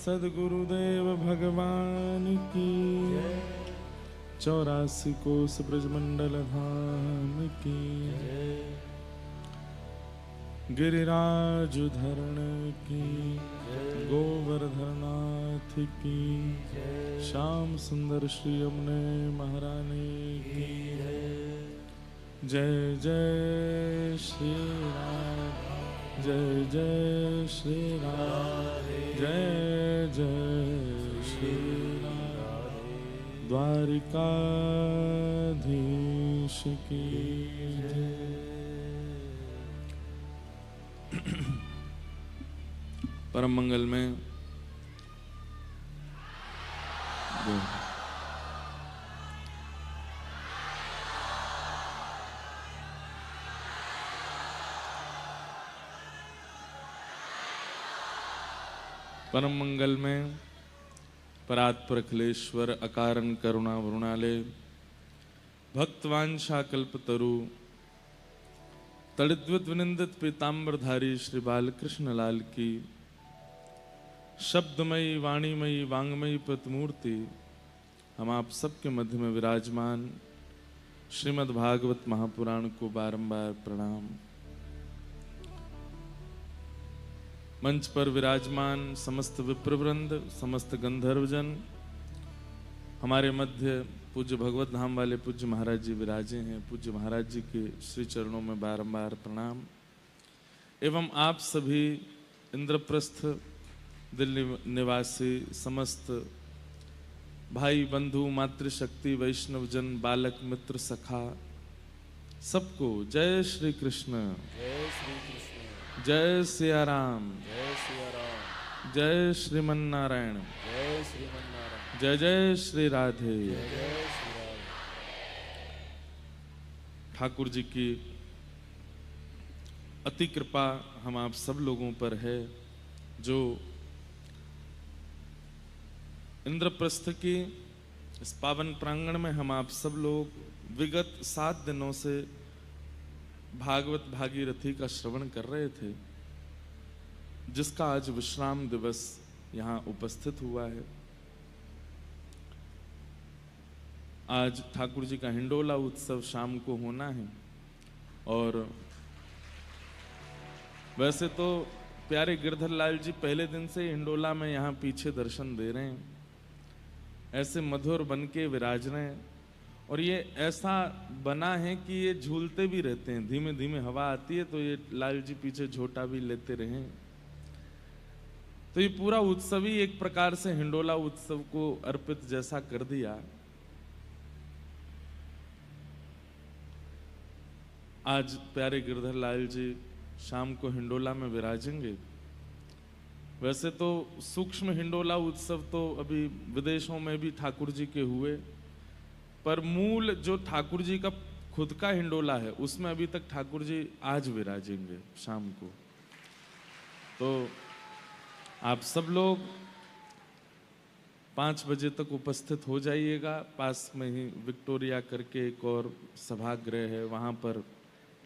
सद्गुरुदेव भगवान की 84 कोस ब्रजमंडल धाम की गिरिराज धरण की गोवर्धनाथ की श्याम सुंदर श्री यमुने महारानी की जय जय श्री राम जय जय श्री राम जय जय श्री राम द्वारिकाधीश की जय। परम मंगल में परम मंगल में परात्पर अखिलेश्वर अकारण करुणा वरुणालय भक्तवांछा कल्पतरु तड़िद्वत विनिंदित पीताम्बरधारी श्री बालकृष्ण लाल की शब्दमयी वाणीमयी वांगमयी प्रतिमूर्ति हम आप सबके मध्य में विराजमान श्रीमद् भागवत महापुराण को बारंबार प्रणाम। मंच पर विराजमान समस्त विप्रवृंद समस्त गंधर्वजन हमारे मध्य पूज्य भगवत धाम वाले पूज्य महाराज जी विराजे हैं। पूज्य महाराज जी के श्री चरणों में बारंबार प्रणाम। एवं आप सभी इंद्रप्रस्थ दिल्ली निवासी समस्त भाई बंधु मातृशक्ति वैष्णवजन बालक मित्र सखा सबको जय श्री कृष्ण जय श्री कृष्ण जय सिया राम जय सिया राम जय श्रीमन नारायण जय श्रीमन्नारायण जय जय श्री राधे। जय जय श्री राम। ठाकुर जी की अति कृपा हम आप सब लोगों पर है जो इंद्रप्रस्थ की इस पावन प्रांगण में हम आप सब लोग विगत 7 दिनों से भागवत भागीरथी का श्रवण कर रहे थे, जिसका आज विश्राम दिवस यहाँ उपस्थित हुआ है। आज ठाकुर जी का हिंडोला उत्सव शाम को होना है और वैसे तो प्यारे गिरधर लाल जी पहले दिन से हिंडोला में यहाँ पीछे दर्शन दे रहे हैं, ऐसे मधुर बन के विराज रहे हैं और ये ऐसा बना है कि ये झूलते भी रहते हैं। धीमे धीमे हवा आती है तो ये लाल जी पीछे झोटा भी लेते रहे। तो ये पूरा उत्सव ही एक प्रकार से हिंडोला उत्सव को अर्पित जैसा कर दिया। आज प्यारे गिरधर लाल जी शाम को हिंडोला में विराजेंगे। वैसे तो सूक्ष्म हिंडोला उत्सव तो अभी विदेशों में भी ठाकुर जी के हुए, पर मूल जो ठाकुर जी का खुद का हिंडोला है उसमें अभी तक ठाकुर जी आज विराजेंगे शाम को। तो आप सब लोग 5 बजे तक उपस्थित हो जाइएगा। पास में ही विक्टोरिया करके एक और सभागृह है, वहाँ पर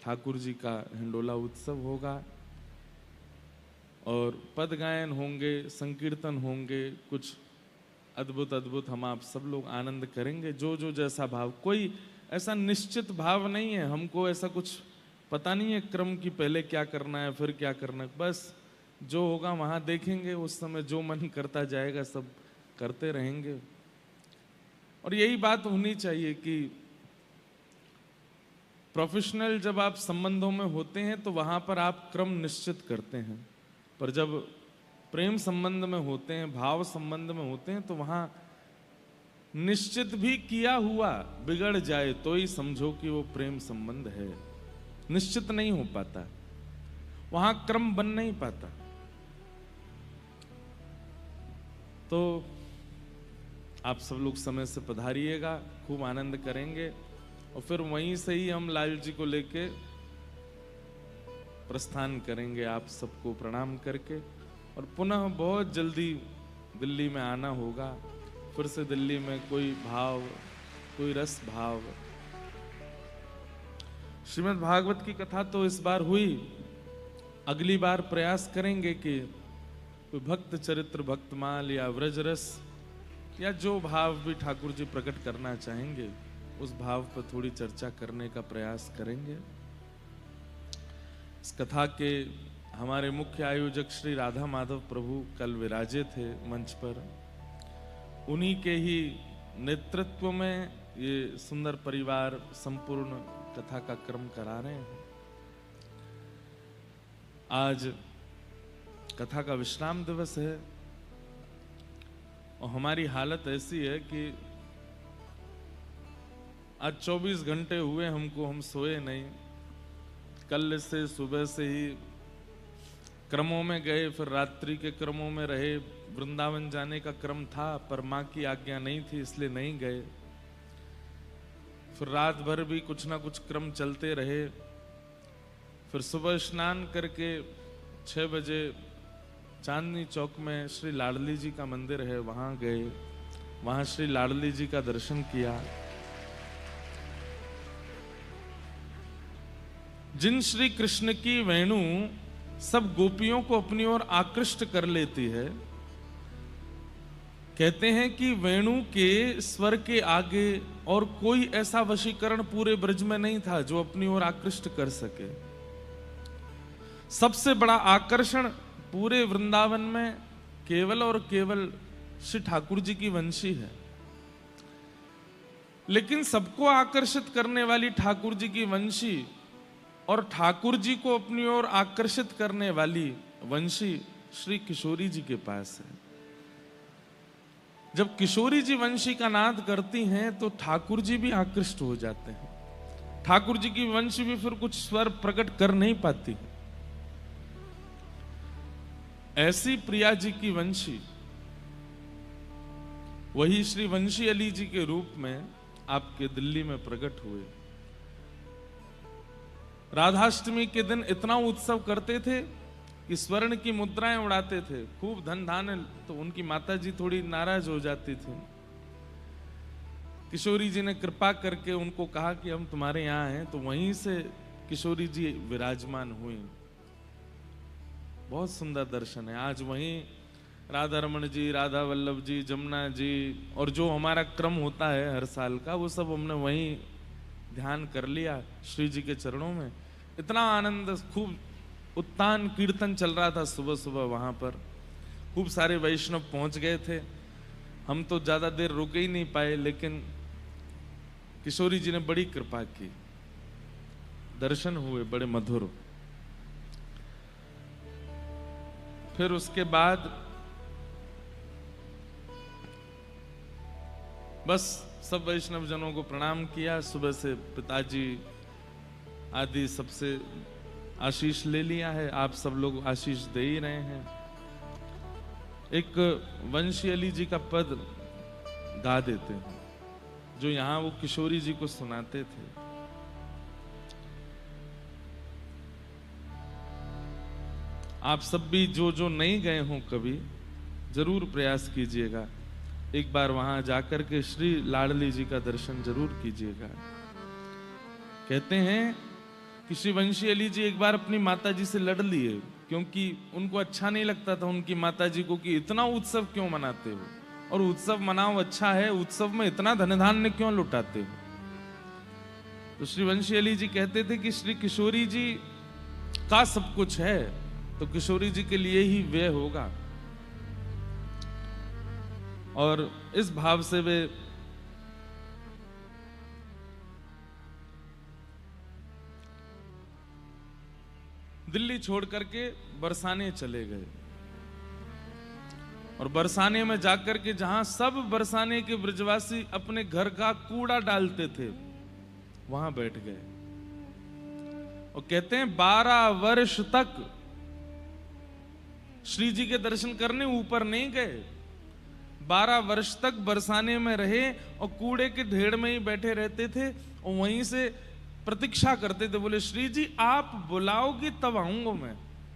ठाकुर जी का हिंडोला उत्सव होगा और पद गायन होंगे, संकीर्तन होंगे, कुछ अद्भुत अद्भुत हम आप सब लोग आनंद करेंगे। जो जो जैसा भाव, कोई ऐसा निश्चित भाव नहीं है, हमको ऐसा कुछ पता नहीं है क्रम की पहले क्या करना है फिर क्या करना है। बस जो होगा वहाँ देखेंगे, उस समय जो मन करता जाएगा सब करते रहेंगे। और यही बात होनी चाहिए कि प्रोफेशनल जब आप संबंधों में होते हैं तो वहाँ पर आप क्रम निश्चित करते हैं, पर जब प्रेम संबंध में होते हैं, भाव संबंध में होते हैं, तो वहां निश्चित भी किया हुआ बिगड़ जाए तो ही समझो कि वो प्रेम संबंध है। निश्चित नहीं हो पाता, वहां क्रम बन नहीं पाता। तो आप सब लोग समय से पधारिएगा, खूब आनंद करेंगे और फिर वहीं से ही हम लाल जी को लेके प्रस्थान करेंगे आप सबको प्रणाम करके। और पुनः बहुत जल्दी दिल्ली में आना होगा, फिर से दिल्ली में कोई भाव, कोई रस भाव। श्रीमद् भागवत की कथा तो इस बार हुई, अगली बार प्रयास करेंगे कि कोई भक्त चरित्र, भक्तमाल या व्रजरस या जो भाव भी ठाकुर जी प्रकट करना चाहेंगे उस भाव पर थोड़ी चर्चा करने का प्रयास करेंगे। इस कथा के हमारे मुख्य आयोजक श्री राधा माधव प्रभु कल विराजे थे मंच पर। उन्हीं के ही नेतृत्व में ये सुंदर परिवार संपूर्ण कथा का क्रम करा रहे हैं। आज कथा का विश्राम दिवस है और हमारी हालत ऐसी है कि आज 24 घंटे हुए हमको, हम सोए नहीं। कल से सुबह से ही क्रमों में गए, फिर रात्रि के क्रमों में रहे। वृंदावन जाने का क्रम था पर माँ की आज्ञा नहीं थी इसलिए नहीं गए। फिर रात भर भी कुछ ना कुछ क्रम चलते रहे। फिर सुबह स्नान करके 6 बजे चांदनी चौक में श्री लाडली जी का मंदिर है, वहां गए। वहां श्री लाडली जी का दर्शन किया। जिन श्री कृष्ण की वेणु सब गोपियों को अपनी ओर आकृष्ट कर लेती है, कहते हैं कि वेणु के स्वर के आगे और कोई ऐसा वशीकरण पूरे ब्रज में नहीं था जो अपनी ओर आकृष्ट कर सके। सबसे बड़ा आकर्षण पूरे वृंदावन में केवल और केवल श्री ठाकुर जी की वंशी है। लेकिन सबको आकर्षित करने वाली ठाकुर जी की वंशी और ठाकुर जी को अपनी ओर आकर्षित करने वाली वंशी श्री किशोरी जी के पास है। जब किशोरी जी वंशी का नाद करती हैं तो ठाकुर जी भी आकृष्ट हो जाते हैं। ठाकुर जी की वंशी भी फिर कुछ स्वर प्रकट कर नहीं पाती। ऐसी प्रिया जी की वंशी वही श्री वंशी अली जी के रूप में आपके दिल्ली में प्रकट हुए। राधाष्टमी के दिन इतना उत्सव करते थे कि स्वर्ण की मुद्राएं उड़ाते थे, खूब धन धान। तो उनकी माता जी थोड़ी नाराज हो जाती थी। किशोरी जी ने कृपा करके उनको कहा कि हम तुम्हारे यहाँ हैं, तो वहीं से किशोरी जी विराजमान हुई। बहुत सुंदर दर्शन है। आज वहीं राधा रमण जी, राधा वल्लभ जी, जमुना जी और जो हमारा क्रम होता है हर साल का, वो सब हमने वहीं ध्यान कर लिया श्री जी के चरणों में। इतना आनंद, खूब उत्तान कीर्तन चल रहा था सुबह सुबह वहां पर। खूब सारे वैष्णव पहुंच गए थे। हम तो ज्यादा देर रुक ही नहीं पाए, लेकिन किशोरी जी ने बड़ी कृपा की। दर्शन हुए बड़े मधुर। फिर उसके बाद बस सब वैष्णव जनों को प्रणाम किया। सुबह से पिताजी आदि सबसे आशीष ले लिया है। आप सब लोग आशीष दे ही रहे हैं। एक वंशी अली जी का पद गा देते हैं जो यहां वो किशोरी जी को सुनाते थे। आप सब भी जो नहीं गए हों कभी, जरूर प्रयास कीजिएगा। एक बार वहां जाकर के श्री लाडली जी का दर्शन जरूर कीजिएगा। कहते हैं कि श्री वंशी अली जी एक बार अपनी माता जी से लड़ लिए, क्योंकि उनको अच्छा नहीं लगता था उनकी माता जी को कि इतना उत्सव क्यों मनाते हो, और उत्सव मनाओ अच्छा है, उत्सव में इतना धन धान्य क्यों लुटाते हो। तो श्री वंशी अली जी कहते थे कि श्री किशोरी जी का सब कुछ है तो किशोरी जी के लिए ही व्यय होगा। और इस भाव से वे दिल्ली छोड़ करके बरसाने चले गए। और बरसाने में जाकर के जहां सब बरसाने के ब्रजवासी अपने घर का कूड़ा डालते थे, वहां बैठ गए। और कहते हैं 12 वर्ष तक श्री जी के दर्शन करने ऊपर नहीं गए। 12 वर्ष तक बरसाने में रहे और कूड़े के ढेर में ही बैठे रहते थे और वहीं से प्रतीक्षा करते थे। बोले श्री जी आप बुलाओगे तब आऊंगा मैं,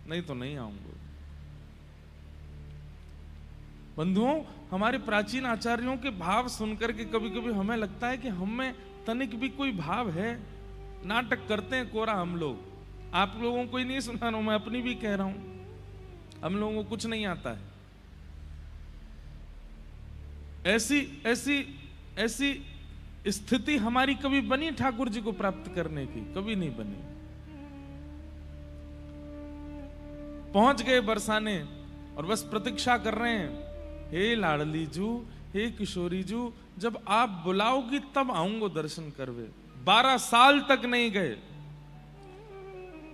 नहीं तो नहीं आऊंगा। बंधुओं, हमारे प्राचीन आचार्यों के भाव सुनकर के कभी कभी हमें लगता है कि हमें तनिक भी कोई भाव है। नाटक करते हैं कोरा हम लोग। आप लोगों को ही नहीं सुना रहा हूं, मैं अपनी भी कह रहा हूं। हम लोगों को कुछ नहीं आता है। ऐसी ऐसी ऐसी स्थिति हमारी कभी बनी ठाकुर जी को प्राप्त करने की? कभी नहीं बनी। पहुंच गए बरसाने और बस प्रतीक्षा कर रहे हैं, हे लाडली जू, हे किशोरी जू, जब आप बुलाओगी तब आऊंगा दर्शन करवे। 12 साल तक नहीं गए।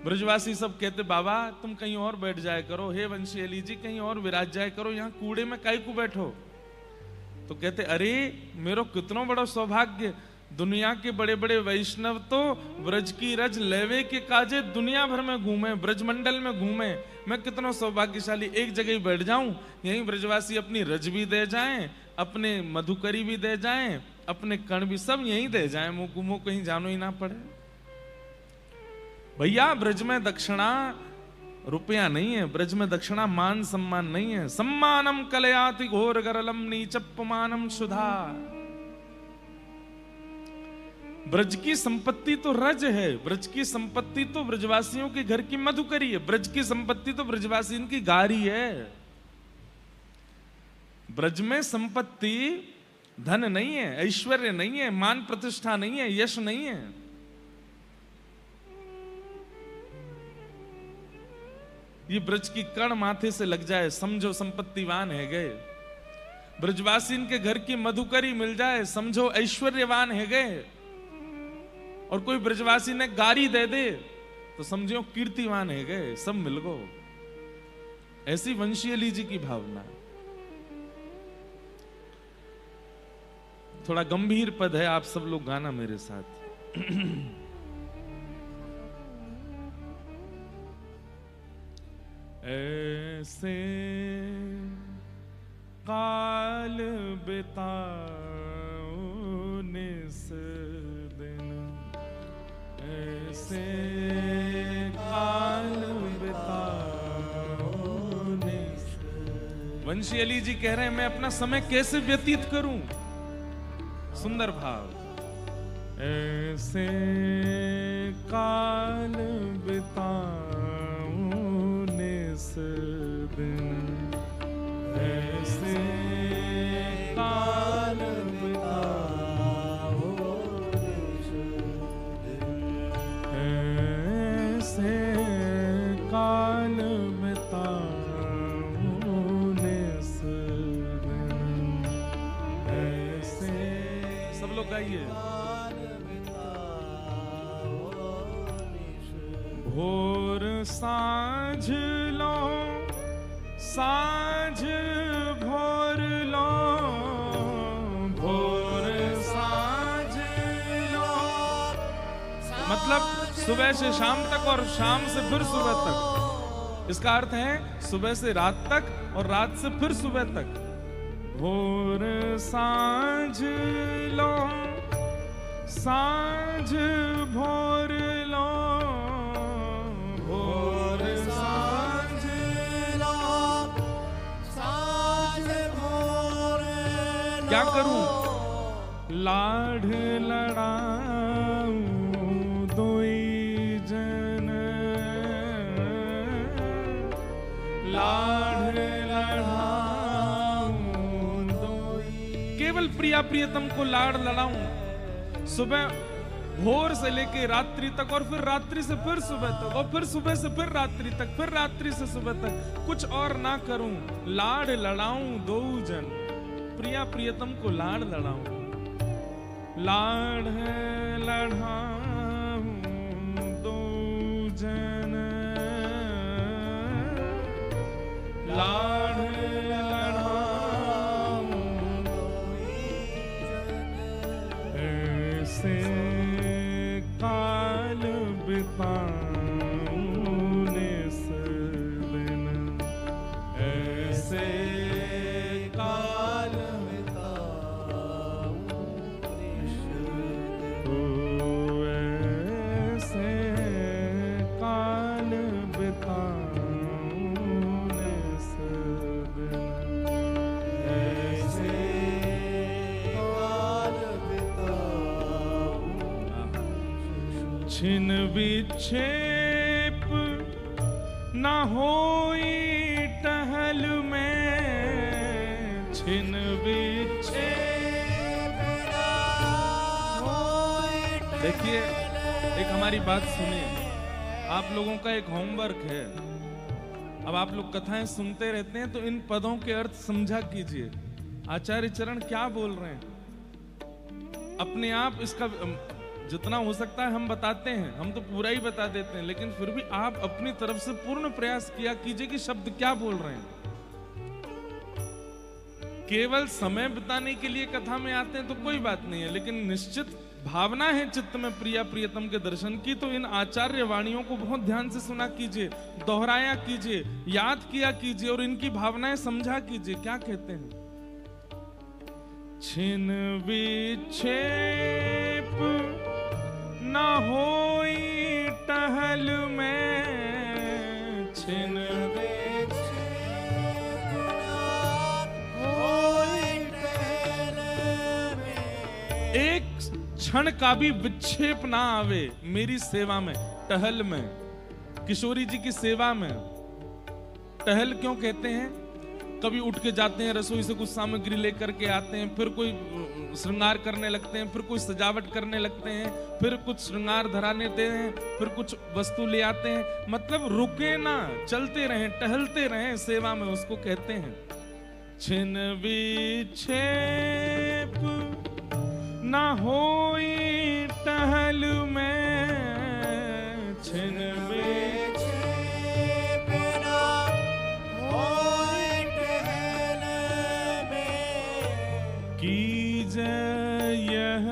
ब्रजवासी सब कहते, बाबा तुम कहीं और बैठ जाया करो, हे वंशी अली जी कहीं और विराज जाया करो, यहां कूड़े में काहे को बैठो। तो कहते, अरे मेरो कितना बड़ा सौभाग्य, दुनिया के बड़े बड़े वैष्णव तो ब्रज की रज लेवे के काजे दुनिया भर में घूमे, ब्रजमंडल में घूमे, मैं कितना सौभाग्यशाली, एक जगह ही बैठ जाऊं, यहीं ब्रजवासी अपनी रज भी दे जाएं, अपने मधुकरी भी दे जाएं, अपने कण भी सब यहीं दे जाएं, मुंह कहीं जानो ही ना पड़े। भैया ब्रज में दक्षिणा रुपया नहीं है, ब्रज में दक्षिणा मान सम्मान नहीं है। सम्मानम कलयाति घोर गरलम नीचपमानम सुधा। ब्रज की संपत्ति तो रज है, ब्रज की संपत्ति तो ब्रजवासियों के घर की मधुकरी है, ब्रज की संपत्ति तो ब्रजवासियों की गारी है। ब्रज में संपत्ति धन नहीं है, ऐश्वर्य नहीं है, मान प्रतिष्ठा नहीं है, यश नहीं है। ये ब्रज की कण माथे से लग जाए, समझो संपत्तिवान है गए। ब्रजवासी इनके घर की मधुकरी मिल जाए, समझो ऐश्वर्यवान है गए। और कोई ब्रजवासी ने गारी दे दे तो समझो कीर्तिवान है गए, सब मिल गो। ऐसी वंशी अली जी की भावना। थोड़ा गंभीर पद है, आप सब लोग गाना मेरे साथ। ऐसे काल बिताओ निस दिन, ऐसे काल बिताओ निस। वंशी अली जी कह रहे हैं, मैं अपना समय कैसे व्यतीत करूं? सुंदर भाव। ऐसे काल बिताओ निस दिन, ऐसे काल बिताओ निस दिन, ऐसे काल बिताओ निस दिन, ऐसे। सब लोग गाइए। भोर सांझ लो, सांझ भोर लो, भोर सांझ लो। मतलब सुबह से शाम तक और शाम से फिर सुबह तक। इसका अर्थ है सुबह से रात तक और रात से फिर सुबह तक। भोर सांझ लो, सांझ भोर लो, भोर सांझ लो, सांझ भोर लो। क्या करूं? लाढ़ लड़ाऊं दोई जन, लाढ़ लड़ाऊं दोई। केवल प्रिया प्रियतम को लाड़ लड़ाऊं। सुबह भोर से लेके रात्रि तक, और फिर रात्रि से फिर सुबह तक, और फिर सुबह से फिर रात्रि तक, फिर रात्रि से सुबह तक, कुछ और ना करूं। लाड़ लड़ाऊं दो जन, प्रिया प्रियतम को लाड़ लड़ाऊं। लाड़ लड़ाऊं दो जन, लाड़ लड़ाऊं ऐसे काल बिताऊं निस दिन, ऐसे काल बिताऊं निस दिन, ऐसे काल बिताऊं निस दिन, ऐसे काल बिताऊं। छिन विक्षेप न होई छिन विक्षेप ना होए। देखिए, एक हमारी बात सुनिए, आप लोगों का एक होमवर्क है। अब आप लोग कथाएं सुनते रहते हैं तो इन पदों के अर्थ समझा कीजिए। आचार्य चरण क्या बोल रहे हैं, अपने आप इसका जितना हो सकता है हम बताते हैं, हम तो पूरा ही बता देते हैं, लेकिन फिर भी आप अपनी तरफ से पूर्ण प्रयास किया कीजिए कि शब्द क्या बोल रहे हैं। केवल समय बिताने के लिए कथा में आते हैं तो कोई बात नहीं है, लेकिन निश्चित भावना है चित्त में प्रिया प्रियतम के दर्शन की, तो इन आचार्य वाणियों को बहुत ध्यान से सुना कीजिए, दोहराया कीजिए, याद किया कीजिए और इनकी भावनाएं समझा कीजिए। क्या कहते हैं, छिन विक्षेप ना होई टहल में, छिन एक क्षण का भी विक्षेप ना आवे मेरी सेवा में, टहल में, किशोरी जी की सेवा में। टहल क्यों कहते हैं, कभी उठ के जाते हैं रसोई से कुछ सामग्री लेकर के आते हैं, फिर कोई श्रृंगार करने लगते हैं, फिर कोई सजावट करने लगते हैं, फिर कुछ श्रृंगार धराने देते हैं, फिर कुछ वस्तु ले आते हैं, मतलब रुके ना, चलते रहें, टहलते रहें सेवा में, उसको कहते हैं छिन विक्षेप ना होई टहल में, छिन विक्षेप ना होई टहल में, कीजय यह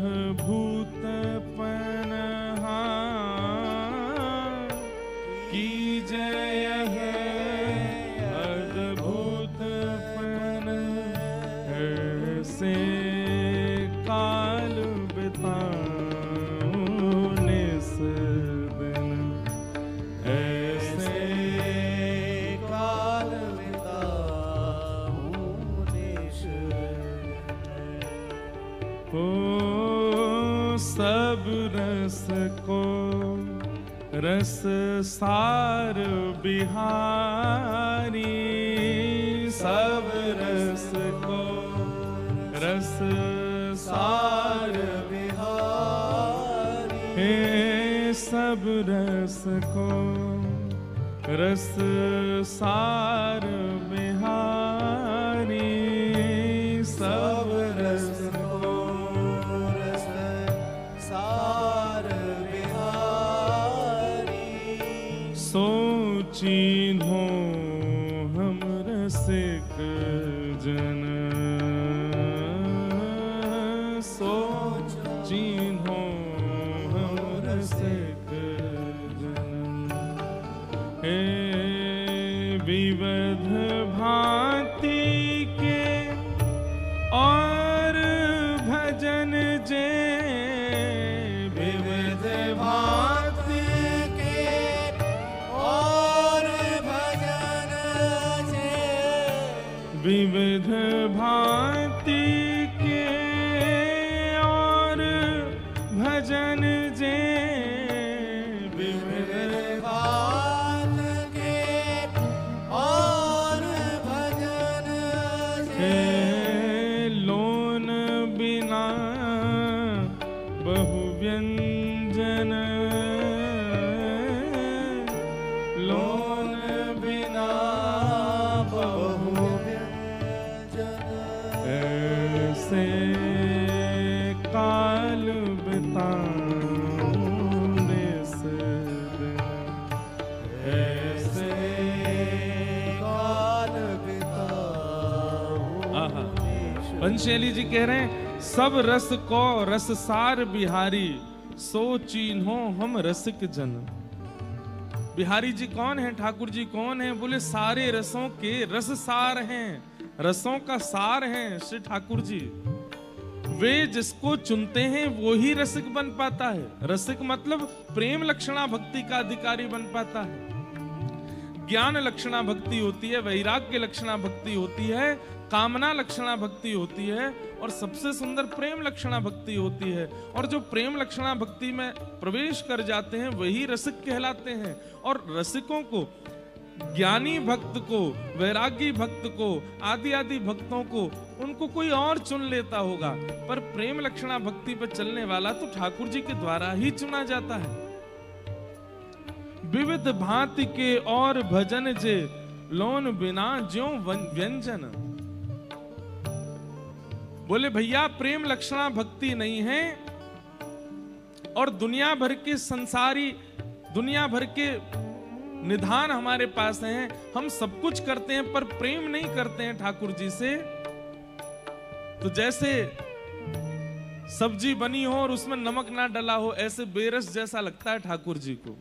अद्भुत पनहार, कीजय यह अद्भुत पन ऐसे सब रस को रस सार बिहारी, सब रस को रस सार बिहारी, हे सब रस को रस सार बिहारी, सब रस चिन्हो हम रसिक जन, सोच चिन्हो हम रसिक जन, हे विविध भांति के और भजन जे, विविध भांति विविध भांति के और भजन जे, विविध भांति के और भजन जे, लोन बिना बहु व्यंजन, लोन बिना बहु ऐसे काल बिताने से, ऐसे काल बिताने। पंचैली जी कह रहे हैं सब रस को रस सार बिहारी, सो चिन्हो हम रसिक जन। बिहारी जी कौन है, ठाकुर जी कौन है, बोले सारे रसों के रस सार हैं, रसों का सार हैं श्री ठाकुर जी। वे जिसको चुनते हैं वो ही रसिक बन पाता है। रसिक मतलब प्रेम लक्षणा भक्ति का अधिकारी बन पाता है। ज्ञान लक्षणा भक्ति होती है, वैराग्य लक्षणा भक्ति होती है, कामना लक्षणा भक्ति होती है और सबसे सुंदर प्रेम लक्षणा भक्ति होती है। और जो प्रेम लक्षणा भक्ति में प्रवेश कर जाते हैं वही रसिक कहलाते हैं। और रसिकों को ज्ञानी भक्त को, वैरागी भक्त को, आदि आदि भक्तों को उनको कोई और चुन लेता होगा, पर प्रेम लक्षणा भक्ति पर चलने वाला तो ठाकुर जी के द्वारा ही चुना जाता है। विविध भांति के और भजन जे लोन बिना ज्यों व्यंजन। बोले भैया प्रेम लक्षणा भक्ति नहीं है, और दुनिया भर के संसारी, दुनिया भर के निधान हमारे पास हैं, हम सब कुछ करते हैं पर प्रेम नहीं करते हैं ठाकुर जी से। तो जैसे सब्जी बनी हो और उसमें नमक ना डला हो, ऐसे बेरस जैसा लगता है ठाकुर जी को।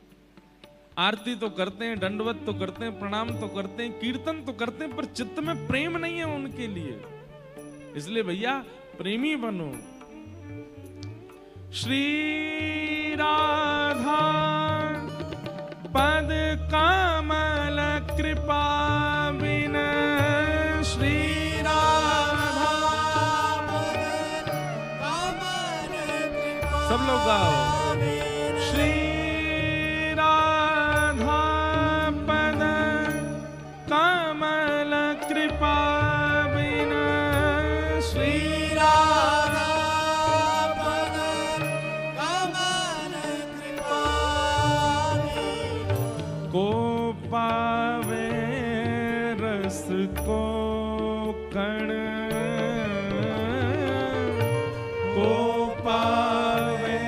आरती तो करते हैं, दंडवत तो करते हैं, प्रणाम तो करते हैं, कीर्तन तो करते हैं, पर चित्त में प्रेम नहीं है उनके लिए। इसलिए भैया प्रेमी बनो। श्री राधा पद कमल कृपा बिन, श्री राधा सब लोग गाओ। श्री राधा पद कमल कृपा बिन, श्री राधा पद कमल कृपा को पावे रस को कण, को पावे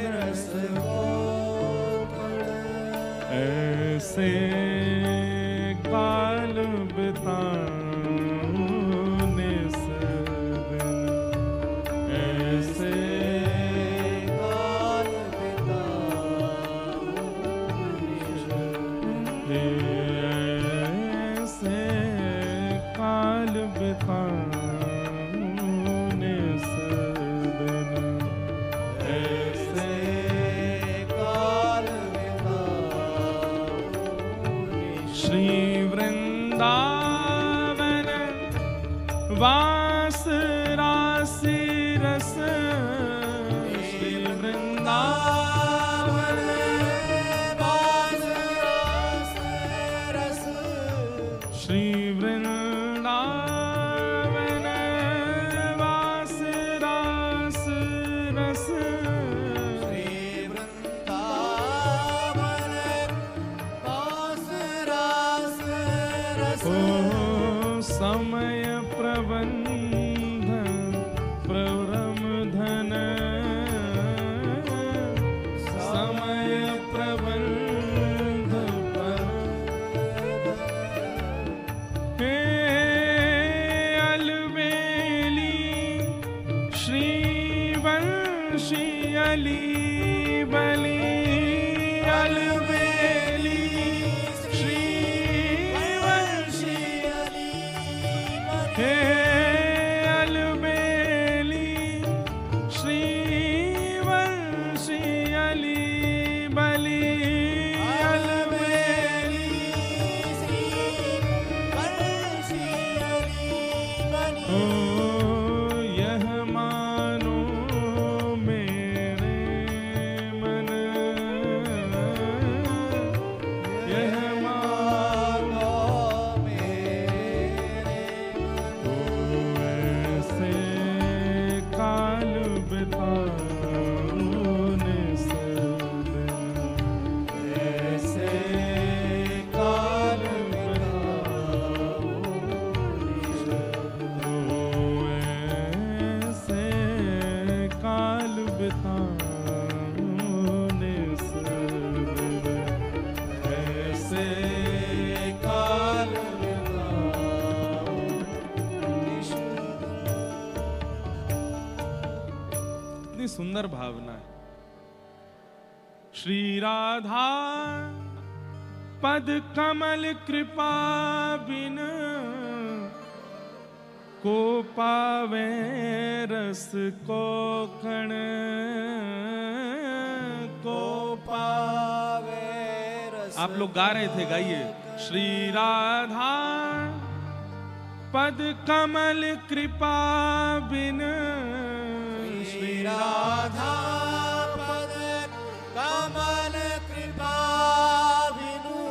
रस को कण, ऐसे काल बिताने सदिन, ऐसे काल ऐसे काल बिताने सदिन, ऐसे काल श्री वृंदावन वास रासि रस, श्री वृंदावन श्री वृंदावन वास रास रस, ओ समय प्रबंध प्रवरम धन, समय प्रबंध हे अलबेली श्री वंशी अली बली, अलबेली श्री वंशी हे अलबेली श्री वंशी अली बली, अलबेली ओ यह मानो मेरे मन, यह मानो तो ऐसे काल बिताने सदिन, ऐसे काल ऐसे काल बिताने सदिन, ऐसे काल कितनी सुंदर भावना है। श्री राधा पद कमल कृपा बिन, को पावे रस को कण, को पावे रस। आप लोग गा रहे थे, गाइए। श्री राधा पद कमल कृपा बिन, श्री राधा पद कमल कृपा बिनु,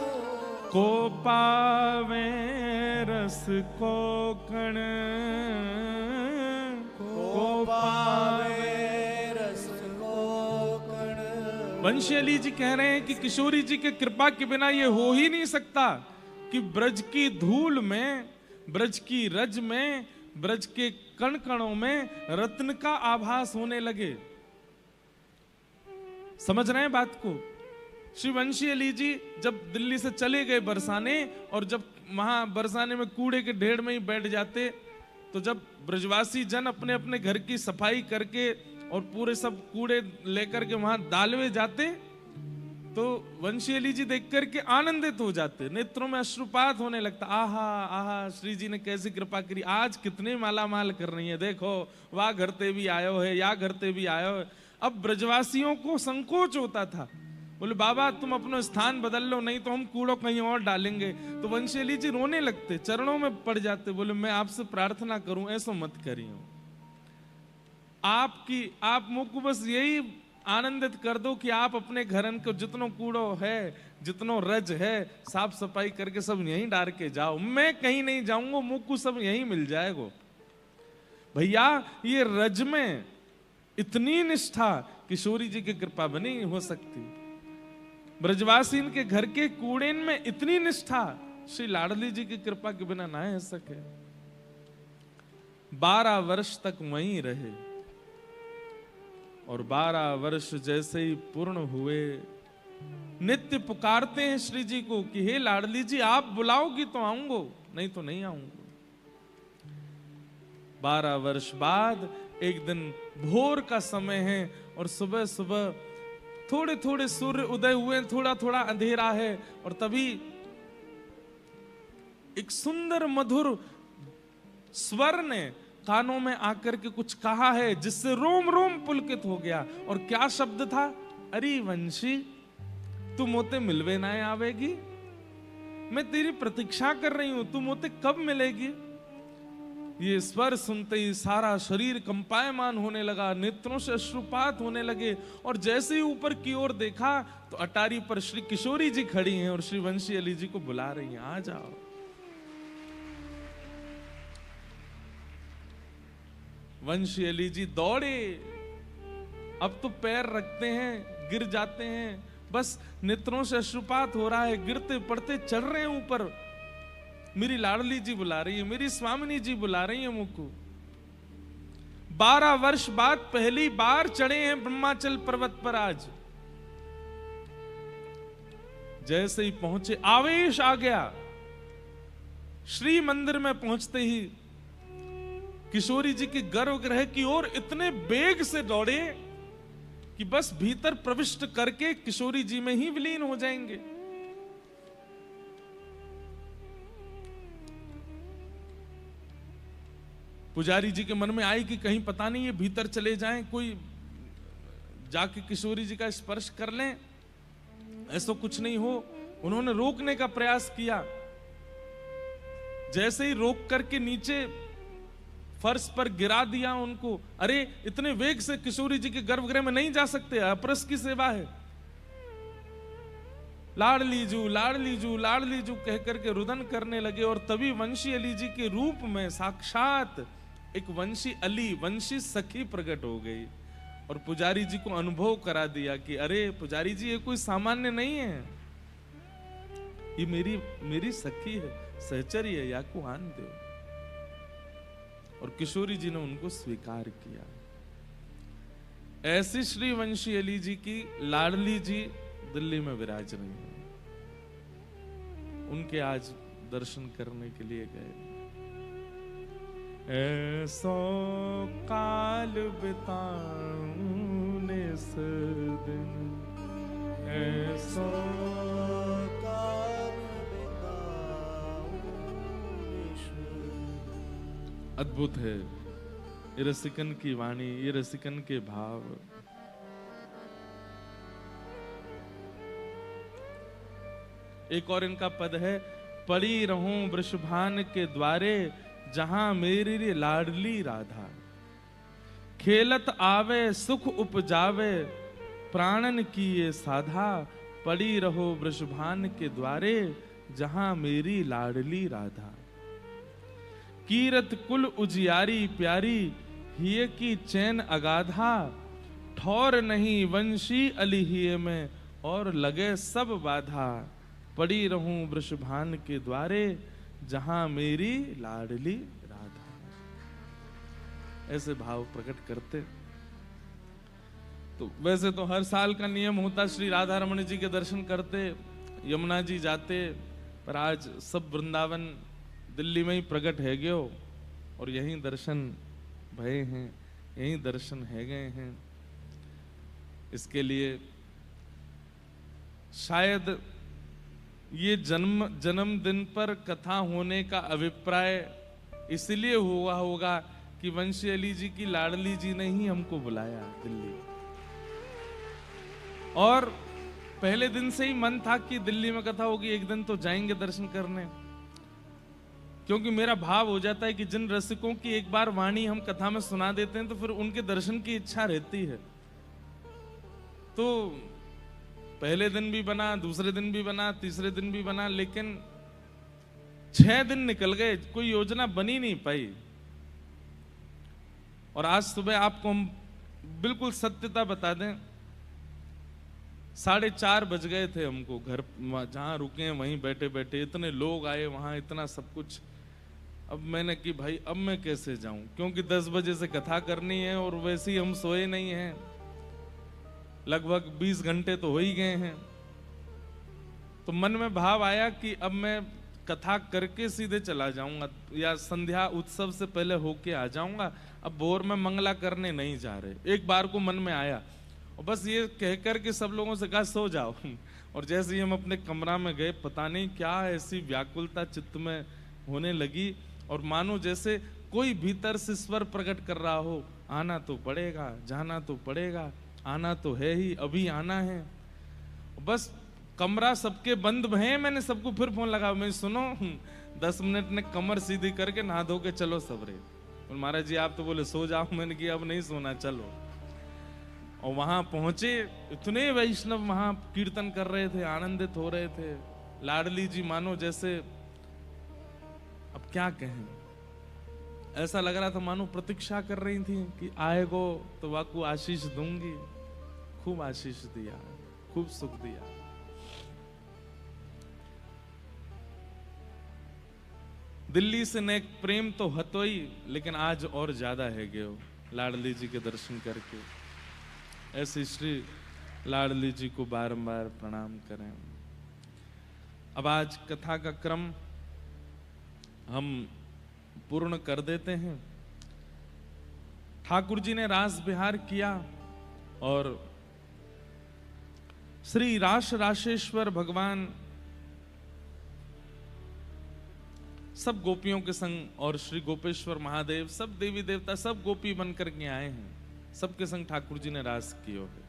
को पावे रस को कण, को पावे रस को कण। वंशी अली जी कह रहे हैं कि किशोरी जी के कृपा के बिना ये हो ही नहीं सकता कि ब्रज की धूल में, ब्रज की रज में, ब्रज के कण कणों में रत्न का आभास होने लगे। समझ रहे हैं बात को? श्री वंशी अली जी जब दिल्ली से चले गए बरसाने, और जब वहां बरसाने में कूड़े के ढेर में ही बैठ जाते, तो जब ब्रजवासी जन अपने अपने घर की सफाई करके और पूरे सब कूड़े लेकर के वहां डालवे जाते, तो वंशी अली जी देख करके आनंदित हो जाते, नेत्रों में अश्रुपात होने लगता। आहा आहा, श्री जी ने कैसी कृपा करी, आज कितने माला माल कर रही है, देखो वाह घरते भी आयो है, या घरते भी आयो है। अब ब्रजवासियों को संकोच होता था, बोले बाबा तुम अपना स्थान बदल लो, नहीं तो हम कूड़ो कहीं और डालेंगे। तो वंशी अली जी रोने लगते, चरणों में पड़ जाते, बोले मैं आपसे प्रार्थना करूं, ऐसा मत करियो, आप मुझको बस यही आनंदित कर दो कि आप अपने घरन को जितनो कूड़ो है, जितनो रज है, साफ सफाई करके सब यहीं डाल के जाओ, मैं कहीं नहीं जाऊंगा, मुझको सब यहीं मिल जाएगा। भैया ये रज में इतनी निष्ठा किशोरी जी की कृपा बनी हो सकती, ब्रजवासी के घर के कूड़ेन में इतनी निष्ठा श्री लाडली जी की कृपा के बिना ना हो सके। 12 वर्ष तक वहीं रहे, और 12 वर्ष जैसे ही पूर्ण हुए, नित्य पुकारते हैं श्री जी को कि हे लाडली जी आप बुलाओगी तो आऊंगो, नहीं तो नहीं आऊंगो। 12 वर्ष बाद एक दिन भोर का समय है, और सुबह सुबह थोड़े थोड़े सूर्य उदय हुए, थोड़ा थोड़ा अंधेरा है, और तभी एक सुंदर मधुर स्वर ने कानों में आकर के कुछ कहा है, जिससे रोम रोम पुलकित हो गया। और क्या शब्द था? अरे वंशी तू मोते मिलवे ना आवेगी, मैं तेरी प्रतीक्षा कर रही हूं, तू मोते कब मिलेगी। ये स्वर सुनते ही सारा शरीर कंपायमान होने लगा, नेत्रों से अश्रुपात होने लगे, और जैसे ही ऊपर की ओर देखा तो अटारी पर श्री किशोरी जी खड़ी हैं और श्री वंशी अली जी को बुला रही हैं, आ जाओ। वंशी अली जी दौड़े, अब तो पैर रखते हैं गिर जाते हैं, बस नेत्रों से अश्रुपात हो रहा है, गिरते पड़ते चढ़ रहे हैं ऊपर। मेरी लाडली जी बुला रही है, मेरी स्वामिनी जी बुला रही है मुझको। 12 वर्ष बाद पहली बार चढ़े हैं ब्रह्माचल पर्वत पर आज। जैसे ही पहुंचे आवेश आ गया, श्री मंदिर में पहुंचते ही किशोरी जी के गर्भगृह की ओर इतने वेग से दौड़े कि बस भीतर प्रविष्ट करके किशोरी जी में ही विलीन हो जाएंगे। पुजारी जी के मन में आई कि कहीं पता नहीं ये भीतर चले जाएं, कोई जाके किशोरी जी का स्पर्श कर लें, ऐसा कुछ नहीं हो। उन्होंने रोकने का प्रयास किया, जैसे ही रोक करके नीचे फर्श पर गिरा दिया उनको। अरे इतने वेग से किशोरी जी के गर्भगृह में नहीं जा सकते, अपरस की सेवा है। लाडली जू लाडली जू लाडली जू कह करके रुदन करने लगे, और तभी वंशी अली जी के रूप में साक्षात एक वंशी अली, वंशी सखी प्रकट हो गई, और पुजारी जी को अनुभव करा दिया कि अरे पुजारी जी ये कोई सामान्य नहीं है, ये मेरी सखी है, सहचरी है, या को आन दो। और किशोरी जी ने उनको स्वीकार किया। ऐसी श्री वंशी अली जी की लाडली जी दिल्ली में विराज रही हैं। उनके आज दर्शन करने के लिए गए। ऐसो काल बिताऊं निस दिन, ऐसो काल बिताऊं निस दिन। अद्भुत है ये रसिकन की वाणी, ये रसिकन के भाव। एक और इनका पद है, पड़ी रहूं वृषभान के द्वारे, जहां मेरी लाडली राधा, खेलत आवे सुख उपजावे, प्राणन की ये साधा, पड़ी रहो वृषभान के द्वारे, जहां मेरी लाडली राधा। कीरत कुल उजियारी प्यारी, हिय की चैन अगाधा। ठौर नहीं वंशी अलिहिए में, और लगे सब बाधा। पड़ी रहूं वृषभान के द्वारे, जहां मेरी लाडली राधा। ऐसे भाव प्रकट करते। तो वैसे तो हर साल का नियम होता, श्री राधा रमण जी के दर्शन करते, यमुना जी जाते, पर आज सब वृंदावन दिल्ली में ही प्रकट है गयो, और यहीं दर्शन भये हैं, यहीं दर्शन है गए हैं। इसके लिए शायद ये जन्मदिन पर कथा होने का अभिप्राय इसलिए हुआ होगा कि वंशी अली जी की लाडली जी ने ही हमको बुलाया दिल्ली, और पहले दिन से ही मन था कि दिल्ली में कथा होगी, एक दिन तो जाएंगे दर्शन करने। क्योंकि मेरा भाव हो जाता है कि जिन रसिकों की एक बार वाणी हम कथा में सुना देते हैं तो फिर उनके दर्शन की इच्छा रहती है। तो पहले दिन भी बना, दूसरे दिन भी बना, तीसरे दिन भी बना, लेकिन 6 दिन निकल गए, कोई योजना बनी नहीं पाई। और आज सुबह आपको हम बिल्कुल सत्यता बता दें, 4:30 बज गए थे हमको, घर जहां रुके हैं वहीं बैठे बैठे। इतने लोग आए वहां, इतना सब कुछ। अब मैंने कि भाई अब मैं कैसे जाऊं, क्योंकि 10 बजे से कथा करनी है और वैसे ही हम सोए नहीं हैं, लगभग 20 घंटे तो हो ही गए हैं। तो मन में भाव आया कि अब मैं कथा करके सीधे चला जाऊंगा, या संध्या उत्सव से पहले होके आ जाऊंगा। अब भोर में मंगला करने नहीं जा रहे, एक बार को मन में आया, और बस ये कहकर के सब लोगों से कहा सो जाओ। और जैसे ही हम अपने कमरा में गए, पता नहीं क्या ऐसी व्याकुलता चित्त में होने लगी, और मानो जैसे कोई भीतर से स्वर प्रकट कर रहा हो, आना तो पड़ेगा, जाना तो पड़ेगा, आना तो है ही, अभी आना है। बस कमरा सबके बंद हैं, मैंने सबको फिर फोन लगा, मैं सुनो 10 मिनट ने कमर सीधी करके नहा धो के चलो सबरे। और महाराज जी आप तो बोले सो जाओ, मैंने कि अब नहीं सोना, चलो। और वहां पहुंचे, इतने वैष्णव वहां कीर्तन कर रहे थे, आनंदित हो रहे थे। लाडली जी मानो जैसे, अब क्या कहें, ऐसा लग रहा था मानो प्रतीक्षा कर रही थी कि आएगो तो वाकू आशीष दूंगी। खूब आशीष दिया, खूब सुख दिया। दिल्ली से नेक प्रेम तो हतो ही, लेकिन आज और ज्यादा है गयो लाडली जी के दर्शन करके। ऐसे श्री लाडली जी को बारंबार प्रणाम करें। अब आज कथा का क्रम हम पूर्ण कर देते हैं। ठाकुर जी ने रास विहार किया, और श्री राशेश्वर भगवान सब गोपियों के संग, और श्री गोपेश्वर महादेव, सब देवी देवता, सब गोपी बनकर के आए हैं। सबके संग ठाकुर जी ने रास किए हैं।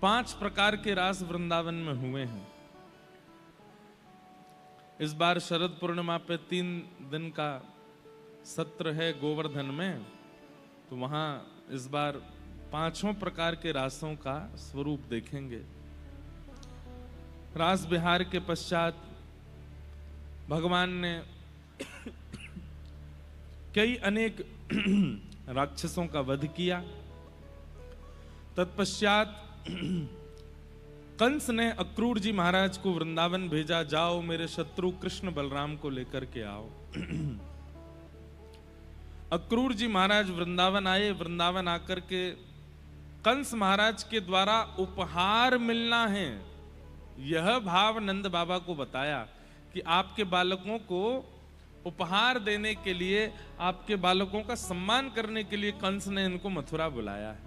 5 प्रकार के रास वृंदावन में हुए हैं। इस बार शरद पूर्णिमा पे 3 दिन का सत्र है गोवर्धन में, तो वहां इस बार 5 प्रकार के रासों का स्वरूप देखेंगे। रास विहार के पश्चात भगवान ने कई अनेक राक्षसों का वध किया। तत्पश्चात कंस ने अक्रूर जी महाराज को वृंदावन भेजा, जाओ मेरे शत्रु कृष्ण बलराम को लेकर के आओ। अक्रूर जी महाराज वृंदावन आए। वृंदावन आकर के कंस महाराज के द्वारा उपहार मिलना है, यह भाव नंद बाबा को बताया कि आपके बालकों को उपहार देने के लिए, आपके बालकों का सम्मान करने के लिए कंस ने इनको मथुरा बुलाया है।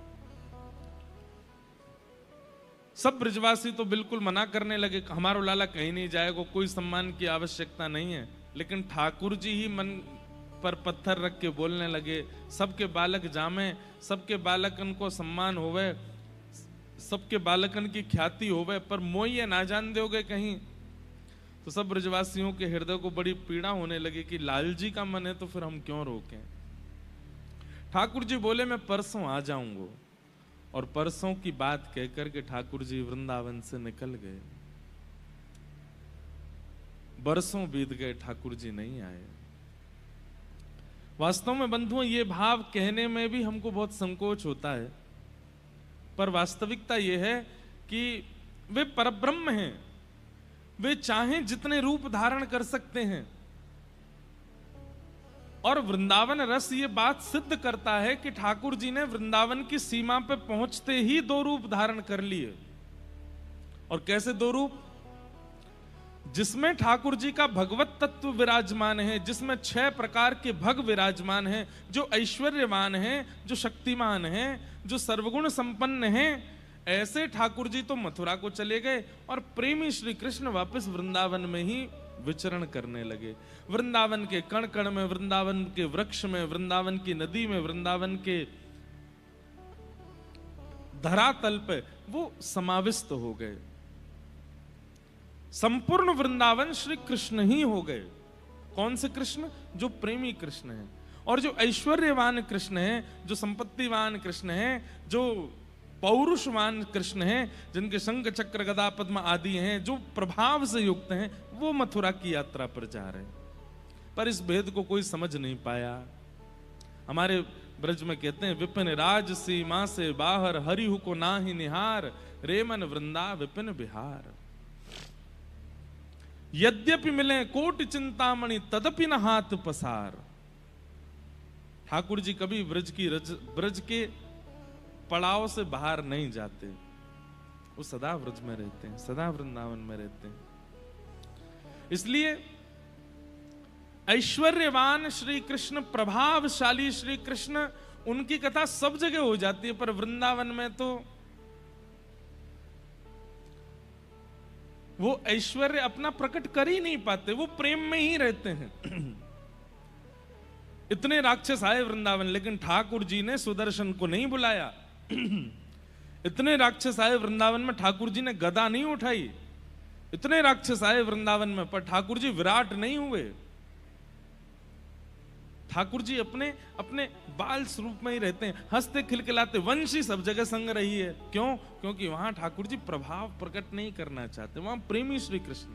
सब ब्रजवासी तो बिल्कुल मना करने लगे, हमारा लाला कहीं नहीं जाएगा, कोई सम्मान की आवश्यकता नहीं है। लेकिन ठाकुर जी ही मन पर पत्थर रख के बोलने लगे, सबके बालक जामे, सबके बालकन को सम्मान होवे, सबके बालकन की ख्याति होवे, पर मोये ना जान दोगे कहीं। तो सब ब्रजवासियों के हृदय को बड़ी पीड़ा होने लगी कि लाल जी का मन है तो फिर हम क्यों रोकें। ठाकुर जी बोले मैं परसों आ जाऊंगा, और परसों की बात कहकर के ठाकुर जी वृंदावन से निकल गए। बरसों बीत गए, ठाकुर जी नहीं आए। वास्तव में बंधुओं, ये भाव कहने में भी हमको बहुत संकोच होता है, पर वास्तविकता ये है कि वे परब्रह्म हैं। वे चाहें जितने रूप धारण कर सकते हैं, और वृंदावन रस ये बात सिद्ध करता है कि ठाकुर जी ने वृंदावन की सीमा पे पहुंचते ही 2 रूप धारण कर लिए। और कैसे 2 रूप? जिसमें ठाकुर जी का भगवत तत्व विराजमान है, जिसमें 6 प्रकार के भग विराजमान हैं, जो ऐश्वर्यवान हैं, जो शक्तिमान हैं, जो सर्वगुण संपन्न हैं, ऐसे ठाकुर जी तो मथुरा को चले गए और प्रेमी श्री कृष्ण वापस वृंदावन में ही विचरण करने लगे। वृंदावन के कण कण में, वृंदावन के वृक्ष में, वृंदावन की नदी में, वृंदावन के धरातल पे वो समाविष्ट हो गए। संपूर्ण वृंदावन श्री कृष्ण ही हो गए। कौन से कृष्ण? जो प्रेमी कृष्ण है, और जो ऐश्वर्यवान कृष्ण है, जो संपत्तिवान कृष्ण है, जो पौरुषवान कृष्ण हैं, जिनके शंख चक्र गदा पद्म आदि हैं, जो प्रभाव से युक्त हैं, वो मथुरा की यात्रा पर जा रहे हैं। पर इस भेद को कोई समझ नहीं पाया। हमारे ब्रज में कहते हैं, विपिन राज सीमा से बाहर, हरिहु को नाहि निहार, रेमन वृंदा विपिन बिहार। यद्यपि मिले कोटि चिंतामणि, तदपि न हाथ पसार। ठाकुर जी कभी ब्रज के पड़ाव से बाहर नहीं जाते, वो सदा ब्रज में रहते हैं, सदा वृंदावन में रहते हैं। इसलिए ऐश्वर्यवान श्री कृष्ण, प्रभावशाली श्री कृष्ण, उनकी कथा सब जगह हो जाती है, पर वृंदावन में तो वो ऐश्वर्य अपना प्रकट कर ही नहीं पाते, वो प्रेम में ही रहते हैं। इतने राक्षस आए वृंदावन, लेकिन ठाकुर जी ने सुदर्शन को नहीं बुलाया। इतने राक्षस आए वृंदावन में, ठाकुर जी ने गदा नहीं उठाई। इतने राक्षस आए वृंदावन में, पर ठाकुर जी विराट नहीं हुए। ठाकुर जी अपने अपने बाल स्वरूप में ही रहते हैं, हंसते खिलखिलाते। वंशी सब जगह संग रही है। क्यों? क्योंकि वहां ठाकुर जी प्रभाव प्रकट नहीं करना चाहते, वहां प्रेमी श्री कृष्ण।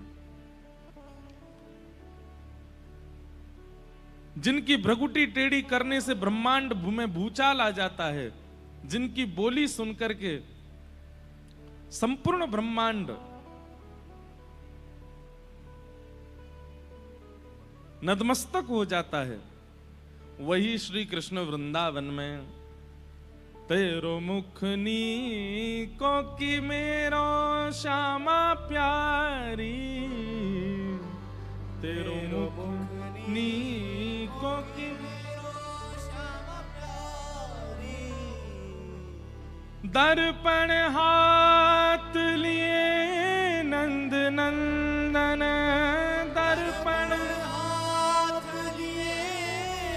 जिनकी भ्रगुटी टेढ़ी करने से ब्रह्मांड में भूचाल आ जाता है, जिनकी बोली सुनकर के संपूर्ण ब्रह्मांड नतमस्तक हो जाता है, वही श्री कृष्ण वृंदावन में तेरो मुख नीको की मेरो श्यामा प्यारी, तेरो मुख नीको की दर्पण हाथ लिए नंद नंदन, दर्पण हाथ लिए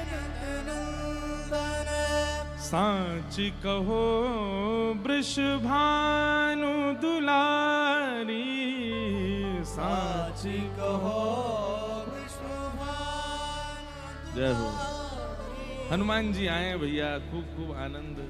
नंद नंदन, सांची कहो वृषभानु दुलारी, सांची कहो वृषभानु। जय हो। हनुमान जी आए भैया, खूब खूब आनंद।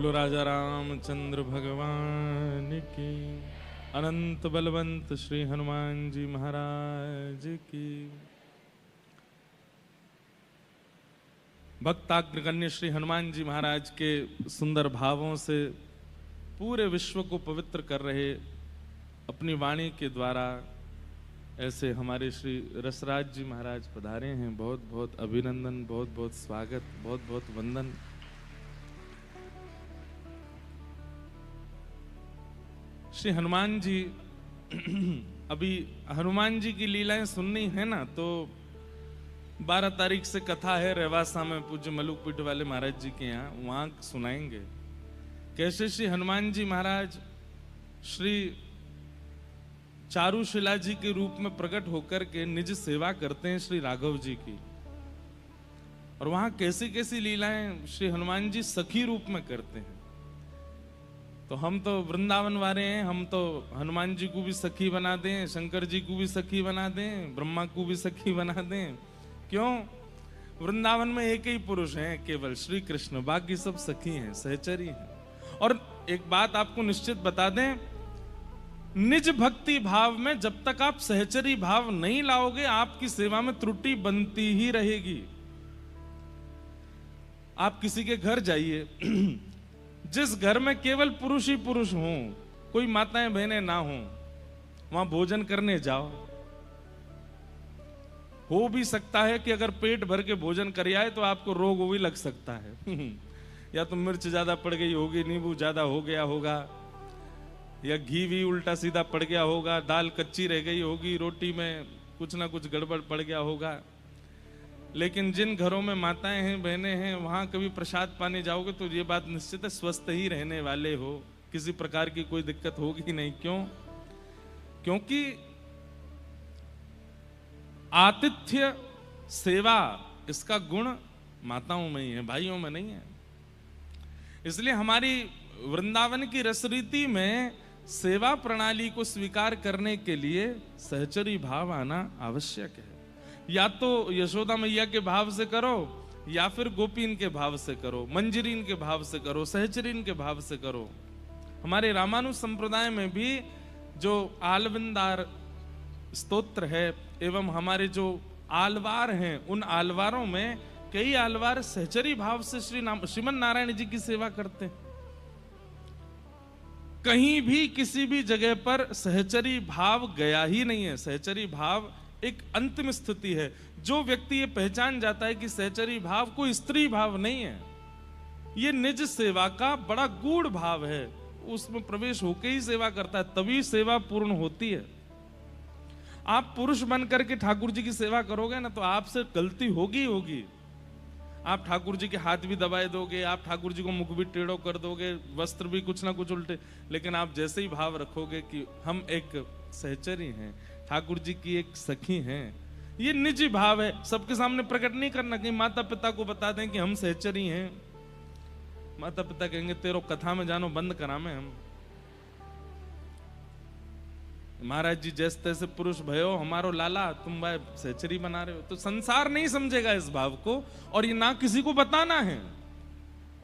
बोलो राजा रामचंद्र भगवान की, अनंत बलवंत श्री हनुमान जी महाराज की। भक्ताग्रगण्य श्री हनुमान जी महाराज के सुंदर भावों से पूरे विश्व को पवित्र कर रहे अपनी वाणी के द्वारा ऐसे हमारे श्री रसराज जी महाराज पधारे हैं। बहुत बहुत अभिनंदन, बहुत बहुत स्वागत, बहुत बहुत वंदन। श्री हनुमान जी अभी हनुमान जी की लीलाएं सुननी है ना, तो 12 तारीख से कथा है रेवासा में पूज्य मलुकपीठ वाले महाराज जी के यहाँ, वहां सुनाएंगे कैसे श्री हनुमान जी महाराज श्री चारुशिला जी के रूप में प्रकट होकर के निज सेवा करते हैं श्री राघव जी की। और वहां कैसी कैसी लीलाएं श्री हनुमान जी सखी रूप में करते हैं। तो हम तो वृंदावन वाले हैं, हम तो हनुमान जी को भी सखी बना दें, शंकर जी को भी सखी बना दें, ब्रह्मा को भी सखी बना दें। क्यों? वृंदावन में एक ही पुरुष हैं केवल श्री कृष्ण, बाकी सब सखी हैं, सहचरी हैं। और एक बात आपको निश्चित बता दें, निज भक्ति भाव में जब तक आप सहचरी भाव नहीं लाओगे आपकी सेवा में त्रुटि बनती ही रहेगी। आप किसी के घर जाइए, जिस घर में केवल पुरुष ही पुरुष हों, कोई माताएं बहनें ना हों, वहां भोजन करने जाओ। हो भी सकता है कि अगर पेट भर के भोजन कर आए तो आपको रोग भी लग सकता है या तो मिर्च ज्यादा पड़ गई होगी, नींबू ज्यादा हो गया होगा, या घी भी उल्टा सीधा पड़ गया होगा, दाल कच्ची रह गई होगी, रोटी में कुछ ना कुछ गड़बड़ पड़ गया होगा। लेकिन जिन घरों में माताएं हैं, बहनें हैं, वहां कभी प्रसाद पाने जाओगे तो ये बात निश्चित है स्वस्थ ही रहने वाले हो, किसी प्रकार की कोई दिक्कत होगी नहीं। क्यों? क्योंकि आतिथ्य सेवा इसका गुण माताओं में ही है, भाइयों में नहीं है। इसलिए हमारी वृंदावन की रसरीति में सेवा प्रणाली को स्वीकार करने के लिए सहचरी भाव आना आवश्यक है। या तो यशोदा मैया के भाव से करो, या फिर गोपीन के भाव से करो, मंजरीन के भाव से करो, सहचरीन के भाव से करो। हमारे रामानुज संप्रदाय में भी जो आलविंदार स्तोत्र है एवं हमारे जो आलवार हैं, उन आलवारों में कई आलवार सहचरी भाव से श्रीमन नारायण जी की सेवा करते हैं। कहीं भी किसी भी जगह पर सहचरी भाव गया ही नहीं है। सहचरी भाव एक अंतिम स्थिति है। जो व्यक्ति ये पहचान जाता है कि सहचरी भाव कोई स्त्री भाव नहीं है, ये निज सेवा का बड़ा गूढ़ भाव है, उसमें प्रवेश होके ही सेवा करता है, तभी सेवा पूर्ण होती है। आप पुरुष बन करके ठाकुर जी की सेवा करोगे ना, तो आपसे गलती होगी होगी। आप ठाकुर जी के हाथ भी दबाए दोगे, आप ठाकुर जी को मुख भी टेढ़ो कर दोगे, वस्त्र भी कुछ ना कुछ उल्टे, लेकिन आप जैसे ही भाव रखोगे कि हम एक सहचरी हैं, ठाकुर जी की एक सखी हैं, ये निजी भाव है। सबके सामने प्रकट नहीं करना, कहीं माता पिता को बता दें कि हम सहचरी हैं। माता पिता कहेंगे तेरो कथा में जानो बंद करा में हम। महाराज जी जैसे तैसे पुरुष भयो हमारो लाला, तुम भाई सहचरी बना रहे हो। तो संसार नहीं समझेगा इस भाव को, और ये ना किसी को बताना है।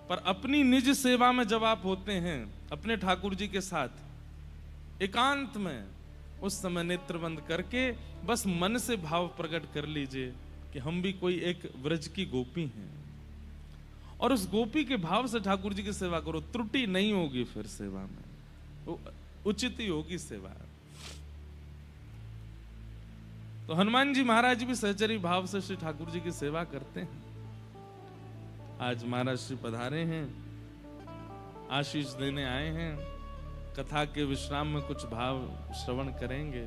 पर अपनी निज सेवा में जब आप होते हैं अपने ठाकुर जी के साथ एकांत में, उस समय नेत्र बंद करके बस मन से भाव प्रकट कर लीजिए कि हम भी कोई एक व्रज की गोपी हैं, और उस गोपी के भाव से ठाकुर जी की सेवा करो। त्रुटि नहीं होगी, फिर सेवा में उचित ही होगी सेवा। तो हनुमान जी महाराज भी सहचरी भाव से श्री ठाकुर जी की सेवा करते हैं। आज महाराज श्री पधारे हैं, आशीष देने आए हैं, कथा के विश्राम में कुछ भाव श्रवण करेंगे।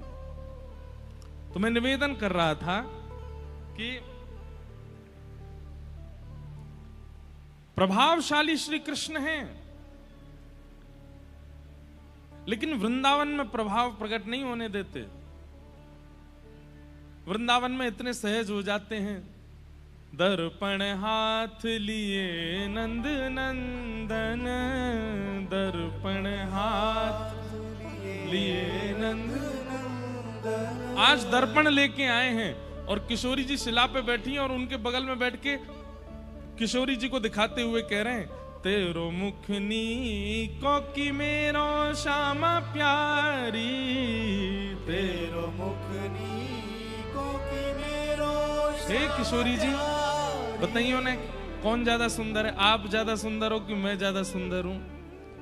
तो मैं निवेदन कर रहा था कि प्रभावशाली श्री कृष्ण हैं, लेकिन वृंदावन में प्रभाव प्रकट नहीं होने देते। वृंदावन में इतने सहज हो जाते हैं। दर्पण हाथ लिए नंद नंदन, दर्पण हाथ लिए नंद नंदन। आज दर्पण लेके आए हैं और किशोरी जी शिला पे बैठी हैं और उनके बगल में बैठ के किशोरी जी को दिखाते हुए कह रहे हैं तेरो मुखनी को कि मेरो श्यामा प्यारी, तेरो मुखनी को कि मेरो हे किशोरी जी बताइए ना कौन ज्यादा सुंदर है, आप ज्यादा सुंदर हो कि मैं ज्यादा सुंदर हूं?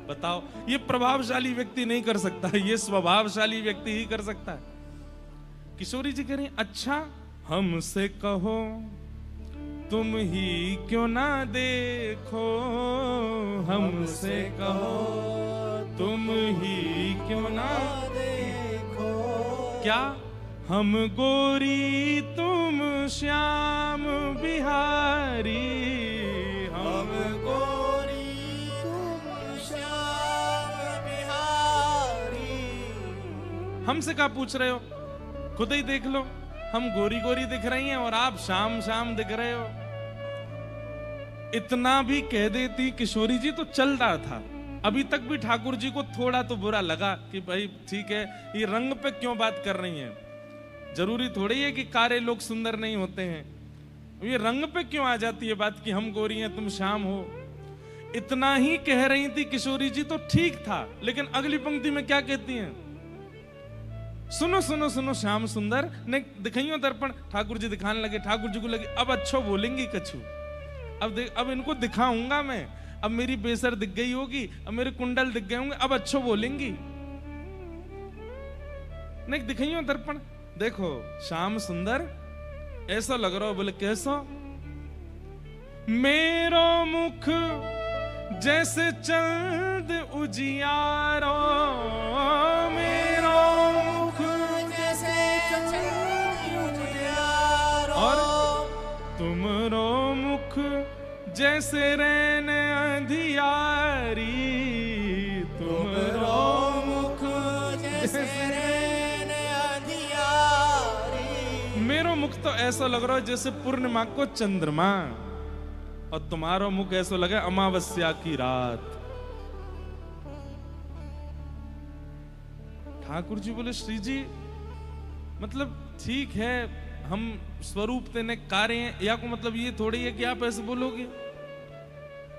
बताओ। ये प्रभावशाली व्यक्ति नहीं कर सकता, ये स्वभावशाली व्यक्ति ही कर सकता है। किशोरी जी कह रही अच्छा हमसे कहो तुम ही क्यों ना देखो, हमसे कहो तुम ही क्यों ना देखो, क्या हम गोरी तुम श्याम बिहारी, हम गोरी तुम श्याम बिहारी। हमसे क्या पूछ रहे हो, खुद ही देख लो। हम गोरी गोरी दिख रही हैं और आप शाम शाम दिख रहे हो। इतना भी कह देती किशोरी जी तो चल रहा था। अभी तक भी ठाकुर जी को थोड़ा तो बुरा लगा कि भाई ठीक है, ये रंग पे क्यों बात कर रही हैं। जरूरी थोड़ी है कि कारे लोग सुंदर नहीं होते हैं। ये रंग पे क्यों आ जाती है बात कि हम गोरी हैं तुम शाम हो। इतना ही कह रही थी किशोरी जी तो ठीक था, लेकिन अगली पंक्ति में क्या कहती हैं, सुनो सुनो सुनो श्याम सुंदर ने दिखाइयो दर्पण। ठाकुर जी दिखाने लगे, ठाकुर जी को लगे अब अच्छो बोलेंगी कछु, अब इनको दिखाऊंगा मैं। अब मेरी बेसर दिख गई होगी, अब मेरे कुंडल दिख गए होंगे, अब अच्छो बोलेंगी। नहीं दिखाइयो दर्पण, देखो श्याम सुंदर ऐसा लग रहा हो। बोले कैसा? मेरो मुख जैसे चंद उजियारो, मेरो मुख जैसे चंद उजियारो, और तुमरो मुख जैसे रैन अंधियारी, तुमरो मुख जैसे रैन अंधियारी। मेरो मुख तो ऐसा लग रहा है जैसे पूर्णिमा को चंद्रमा, और तुम्हारा मुख ऐसा लगे अमावस्या की रात। ठाकुर जी बोले श्री जी मतलब ठीक है, हम स्वरूप तेने कार्य हैं, या को मतलब ये थोड़ी है कि आप ऐसे बोलोगे।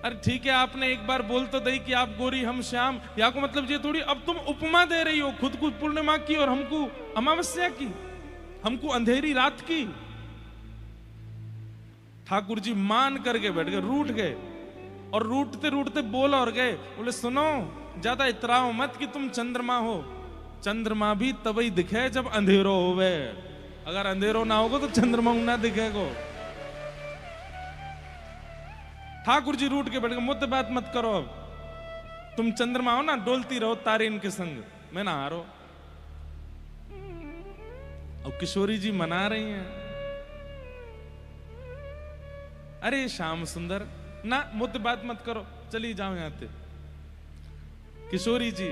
अरे ठीक है, आपने एक बार बोल तो दी कि आप गोरी हम श्याम, या को मतलब ये थोड़ी अब तुम उपमा दे रही हो खुद को पूर्णिमा की और हमको अमावस्या की, हमको अंधेरी रात की। ठाकुर जी मान करके बैठ गए, रूठ गए, और रूठते रूठते बोल और गए। बोले सुनो ज्यादा इतराओ मत कि तुम चंद्रमा हो, चंद्रमा भी तभी दिखे जब अंधेरो होवे, अगर अंधेरो ना होगा तो चंद्रमा ना दिखेगो। ठाकुर जी रूठ के बैठ गए, मुझसे बात मत करो, अब तुम चंद्रमा हो ना, डोलती रहो तारे इनके संग, मैं ना हारो। और किशोरी जी मना रही हैं, अरे श्याम सुंदर ना मुझसे बात मत करो, चली जाओ यहां से। किशोरी जी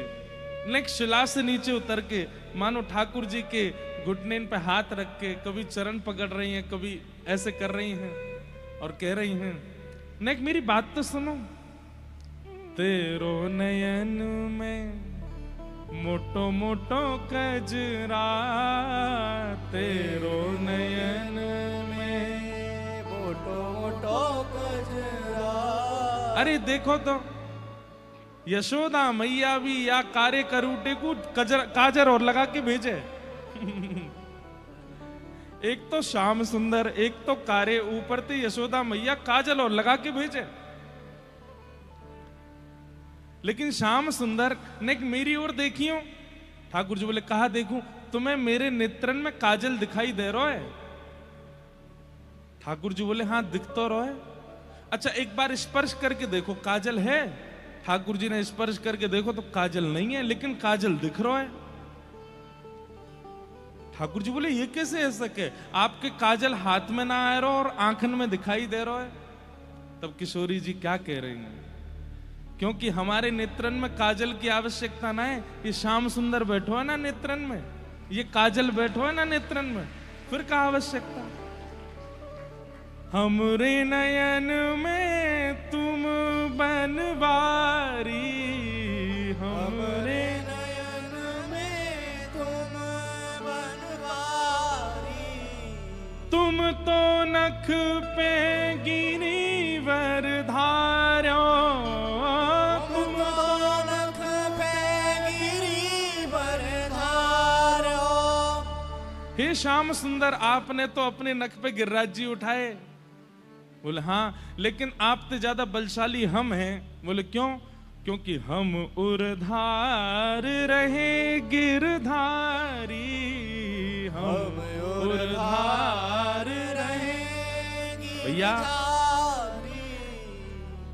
ने शिला से नीचे उतर के मानो ठाकुर जी के घुटने पे हाथ रख के कभी चरण पकड़ रही हैं, कभी ऐसे कर रही हैं और कह रही हैं, नेक मेरी बात तो सुनो। तेरो नयन में मोटो मोटो कजरा, तेरो नयन में मोटो मोटो कजरा। अरे देखो तो यशोदा मैया भी या कारे करूटे को काजर और लगा के भेजे। एक तो श्याम सुंदर, एक तो कारे, ऊपर से यशोदा मैया काजल और लगा के भेजे। लेकिन श्याम सुंदर ने मेरी ओर देखियो। ठाकुर जी बोले कहा देखूं? तुम्हें मेरे नेत्रन में काजल दिखाई दे रहा है? ठाकुर जी बोले हाँ दिख तो रहा है। अच्छा एक बार स्पर्श करके देखो काजल है? ठाकुर जी ने स्पर्श करके देखो तो काजल नहीं है, लेकिन काजल दिख रहा है। ठाकुर जी बोले ये कैसे हो सके? आपके काजल हाथ में ना आ रहा और आंखन में दिखाई दे रहा है। तब किशोरी जी क्या कह रही हैं? क्योंकि हमारे नेत्रन में काजल की आवश्यकता ना है, ये श्याम सुंदर बैठो है ना नेत्रन में, ये काजल बैठो है ना नेत्रन में, फिर क्या आवश्यकता? हमरे नयन में तुम बनवारी, हमरे नयन में तुम बनवारी। तुम तो नख पे गिरी वर धारो, तुम तो नख पे गिरी वर धारो। हे श्याम सुंदर, आपने तो अपने नख पे गिरिराज जी उठाए। बोले हाँ, लेकिन आपसे ज्यादा बलशाली हम हैं। बोले क्यों? क्योंकि हम उर्धार रहे गिरधारी, हम उर्धार रहे भैया।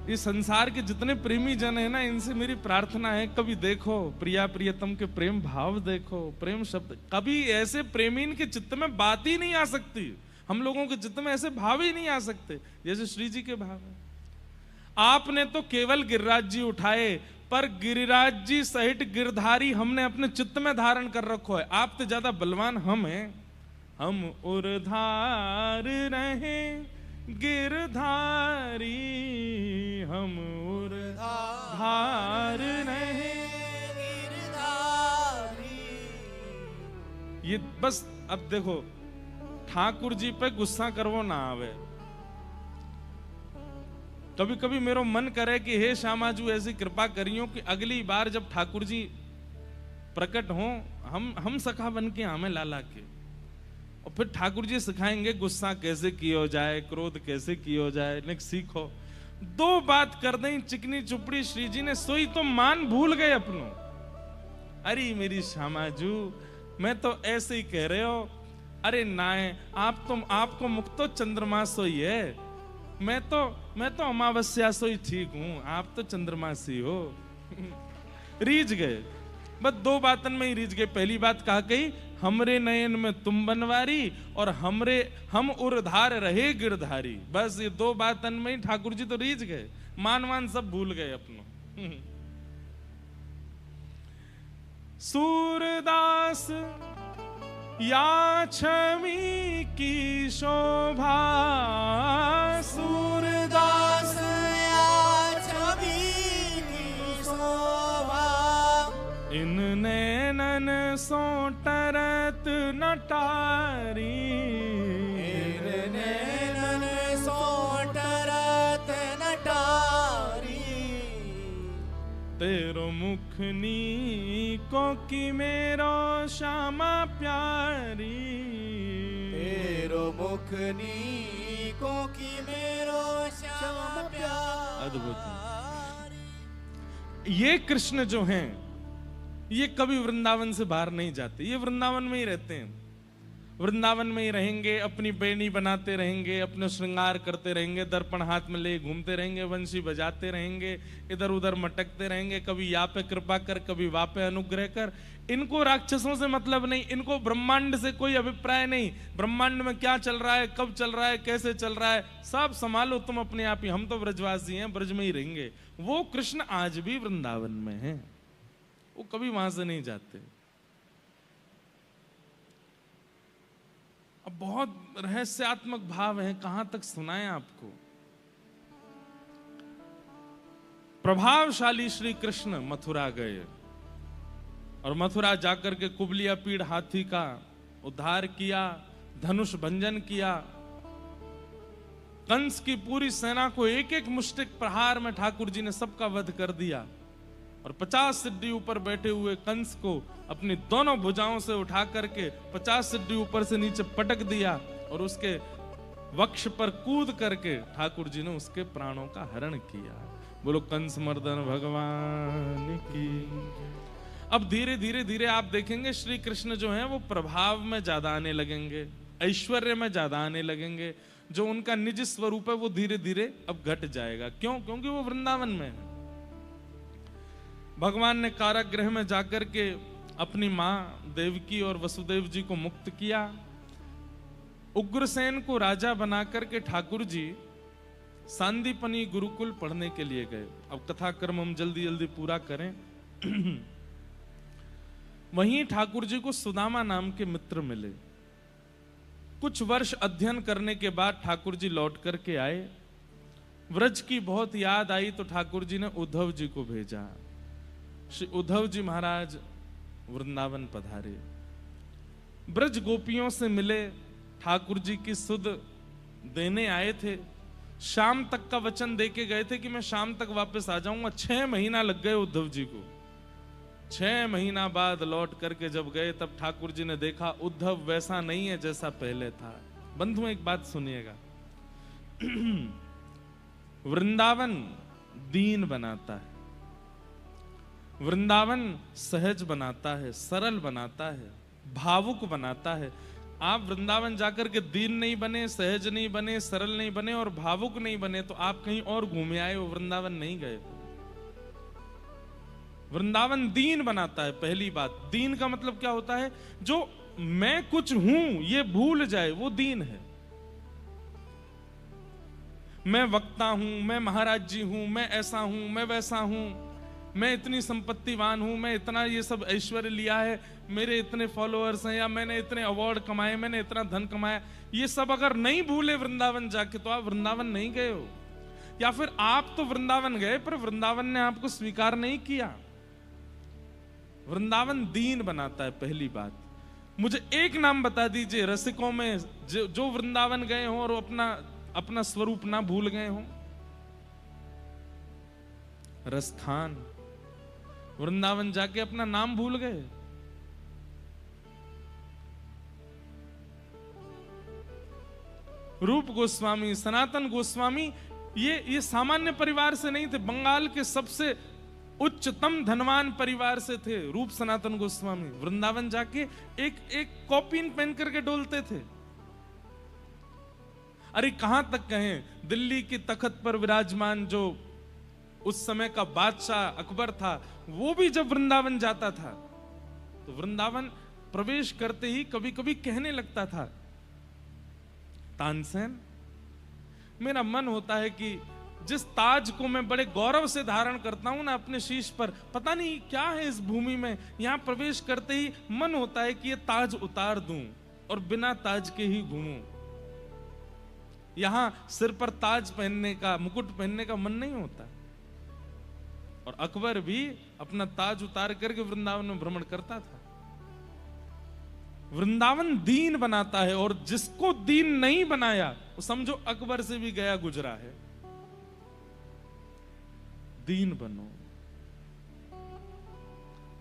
इस संसार के जितने प्रेमी जन है ना, इनसे मेरी प्रार्थना है, कभी देखो प्रिया प्रियतम के प्रेम भाव देखो, प्रेम शब्द, कभी ऐसे प्रेमी इनके चित्त में बात ही नहीं आ सकती। हम लोगों के चित्त में ऐसे भाव ही नहीं आ सकते जैसे श्री जी के भाव है। आपने तो केवल गिरिराज जी उठाए, पर गिरिराज जी सहित गिरधारी हमने अपने चित्त में धारण कर रखो है। आपसे ज्यादा बलवान हम हैं। हम उर्धार रहे गिरधारी, हम उर्धार रहे गिरधारी। ये बस अब देखो, ठाकुर जी पे गुस्सा करवो ना आवे। कभी कभी मेरो मन करे कि हे श्यामाजू ऐसी कृपा करियो कि अगली बार जब ठाकुर जी प्रकट हो, हम सखा बन के हमें लाला के, और फिर ठाकुर जी सिखाएंगे गुस्सा कैसे किया जाए, क्रोध कैसे किया जाए। नेक्स्ट सीखो। दो बात कर दें चिकनी चुपड़ी श्री जी ने, सोई तो मान भूल गए अपनों। अरे मेरी श्यामाजू, मैं तो ऐसे ही कह रहे हो। अरे नाए, आपको मुक्तो चंद्रमा सोई है, मैं तो अमावस्या सोई ठीक हूं, आप तो चंद्रमासी हो। रीझ गए, बस दो बातन में ही रीझ गए। पहली बात कहा कही, हमरे नयन में तुम बनवारी, और हम उर्धार रहे गिरधारी। बस ये दो बातन में ही ठाकुर जी तो रीझ गए, मान सब भूल गए अपनों। सूरदास या छवि की शोभा, सूरदास या छवि की शोभा, इन नैनन सो टरत नटारी, इन नैनन सो टरत नटारी। तेरो मुखनी को की मेरो श्यामा प्यारी, तेरो मुखनी को की मेरो श्यामा प्यारी। अद्भुत। ये कृष्ण जो हैं, ये कभी वृंदावन से बाहर नहीं जाते, ये वृंदावन में ही रहते हैं। वृंदावन में ही रहेंगे, अपनी बेनी बनाते रहेंगे, अपने श्रृंगार करते रहेंगे, दर्पण हाथ में ले घूमते रहेंगे, वंशी बजाते रहेंगे, इधर उधर मटकते रहेंगे, कभी यहाँ पे कृपा कर, कभी वहां पे अनुग्रह कर। इनको राक्षसों से मतलब नहीं, इनको ब्रह्मांड से कोई अभिप्राय नहीं। ब्रह्मांड में क्या चल रहा है, कब चल रहा है, कैसे चल रहा है, सब संभालो तुम अपने आप ही। हम तो ब्रजवासी हैं, ब्रज में ही रहेंगे। वो कृष्ण आज भी वृंदावन में है, वो कभी वहां से नहीं जाते। अब बहुत रहस्यात्मक भाव है, कहां तक सुनाएं आपको। प्रभावशाली श्री कृष्ण मथुरा गए, और मथुरा जाकर के कुबलिया पीड़ हाथी का उद्धार किया, धनुष भंजन किया। कंस की पूरी सेना को एक एक मुष्टिक प्रहार में ठाकुर जी ने सबका वध कर दिया, और 50 सिद्धि ऊपर बैठे हुए कंस को अपनी दोनों भुजाओं से उठा करके 50 सिद्धि ऊपर से नीचे पटक दिया, और उसके वक्ष पर कूद करके ठाकुर जी ने उसके प्राणों का हरण किया। बोलो कंस मर्दन भगवान की। अब धीरे धीरे धीरे आप देखेंगे श्री कृष्ण जो हैं वो प्रभाव में ज्यादा आने लगेंगे, ऐश्वर्य में ज्यादा आने लगेंगे। जो उनका निज स्वरूप है वो धीरे धीरे अब घट जाएगा। क्यों? क्योंकि वो वृंदावन में है। भगवान ने कारागृह में जाकर के अपनी मां देवकी और वसुदेव जी को मुक्त किया। उग्रसेन को राजा बनाकर के ठाकुर जी सांदीपनी गुरुकुल पढ़ने के लिए गए। अब कथा कर्म हम जल्दी जल्दी पूरा करें। वहीं ठाकुर जी को सुदामा नाम के मित्र मिले। कुछ वर्ष अध्ययन करने के बाद ठाकुर जी लौट करके आए। व्रज की बहुत याद आई तो ठाकुर जी ने उद्धव जी को भेजा। श्री उद्धव जी महाराज वृंदावन पधारे, ब्रज गोपियों से मिले, ठाकुर जी की सुध देने आए थे, शाम तक का वचन देके गए थे कि मैं शाम तक वापस आ जाऊंगा। 6 महीना लग गए उद्धव जी को। 6 महीना बाद लौट करके जब गए तब ठाकुर जी ने देखा उद्धव वैसा नहीं है जैसा पहले था। बंधुओं एक बात सुनिएगा, वृंदावन दीन बनाता है, वृंदावन सहज बनाता है, सरल बनाता है, भावुक बनाता है। आप वृंदावन जाकर के दीन नहीं बने, सहज नहीं बने, सरल नहीं बने और भावुक नहीं बने तो आप कहीं और घूमे आए हो, वृंदावन नहीं गए। वृंदावन दीन बनाता है। पहली बात, दीन का मतलब क्या होता है? जो मैं कुछ हूं ये भूल जाए, वो दीन है। मैं वक्ता हूं, मैं महाराज जी हूं, मैं ऐसा हूं, मैं वैसा हूं, मैं इतनी संपत्तिवान हूं, मैं इतना ये सब ऐश्वर्य लिया है, मेरे इतने फॉलोअर्स हैं, या मैंने इतने अवार्ड कमाए, मैंने इतना धन कमाया, ये सब अगर नहीं भूले वृंदावन जाके तो आप वृंदावन नहीं गए हो। या फिर आप तो वृंदावन गए पर वृंदावन ने आपको स्वीकार नहीं किया। वृंदावन दीन बनाता है। पहली बात, मुझे एक नाम बता दीजिए रसिकों में जो वृंदावन गए हो और अपना स्वरूप ना भूल गए हो। रसखान वृंदावन जाके अपना नाम भूल गए। रूप गोस्वामी, सनातन गोस्वामी ये सामान्य परिवार से नहीं थे, बंगाल के सबसे उच्चतम धनवान परिवार से थे रूप सनातन गोस्वामी। वृंदावन जाके एक कॉपिन पहन करके डोलते थे। अरे कहां तक कहें, दिल्ली की तख्त पर विराजमान जो उस समय का बादशाह अकबर था, वो भी जब वृंदावन जाता था तो वृंदावन प्रवेश करते ही कभी कभी कहने लगता था, तानसेन, मेरा मन होता है कि जिस ताज को मैं बड़े गौरव से धारण करता हूं ना अपने शीश पर, पता नहीं क्या है इस भूमि में, यहां प्रवेश करते ही मन होता है कि ये ताज उतार दूं और बिना ताज के ही घूमूं। यहां सिर पर ताज पहनने का, मुकुट पहनने का मन नहीं होता। और अकबर भी अपना ताज उतार करके वृंदावन में भ्रमण करता था। वृंदावन दीन बनाता है, और जिसको दीन नहीं बनाया वो समझो अकबर से भी गया गुजरा है। दीन बनो।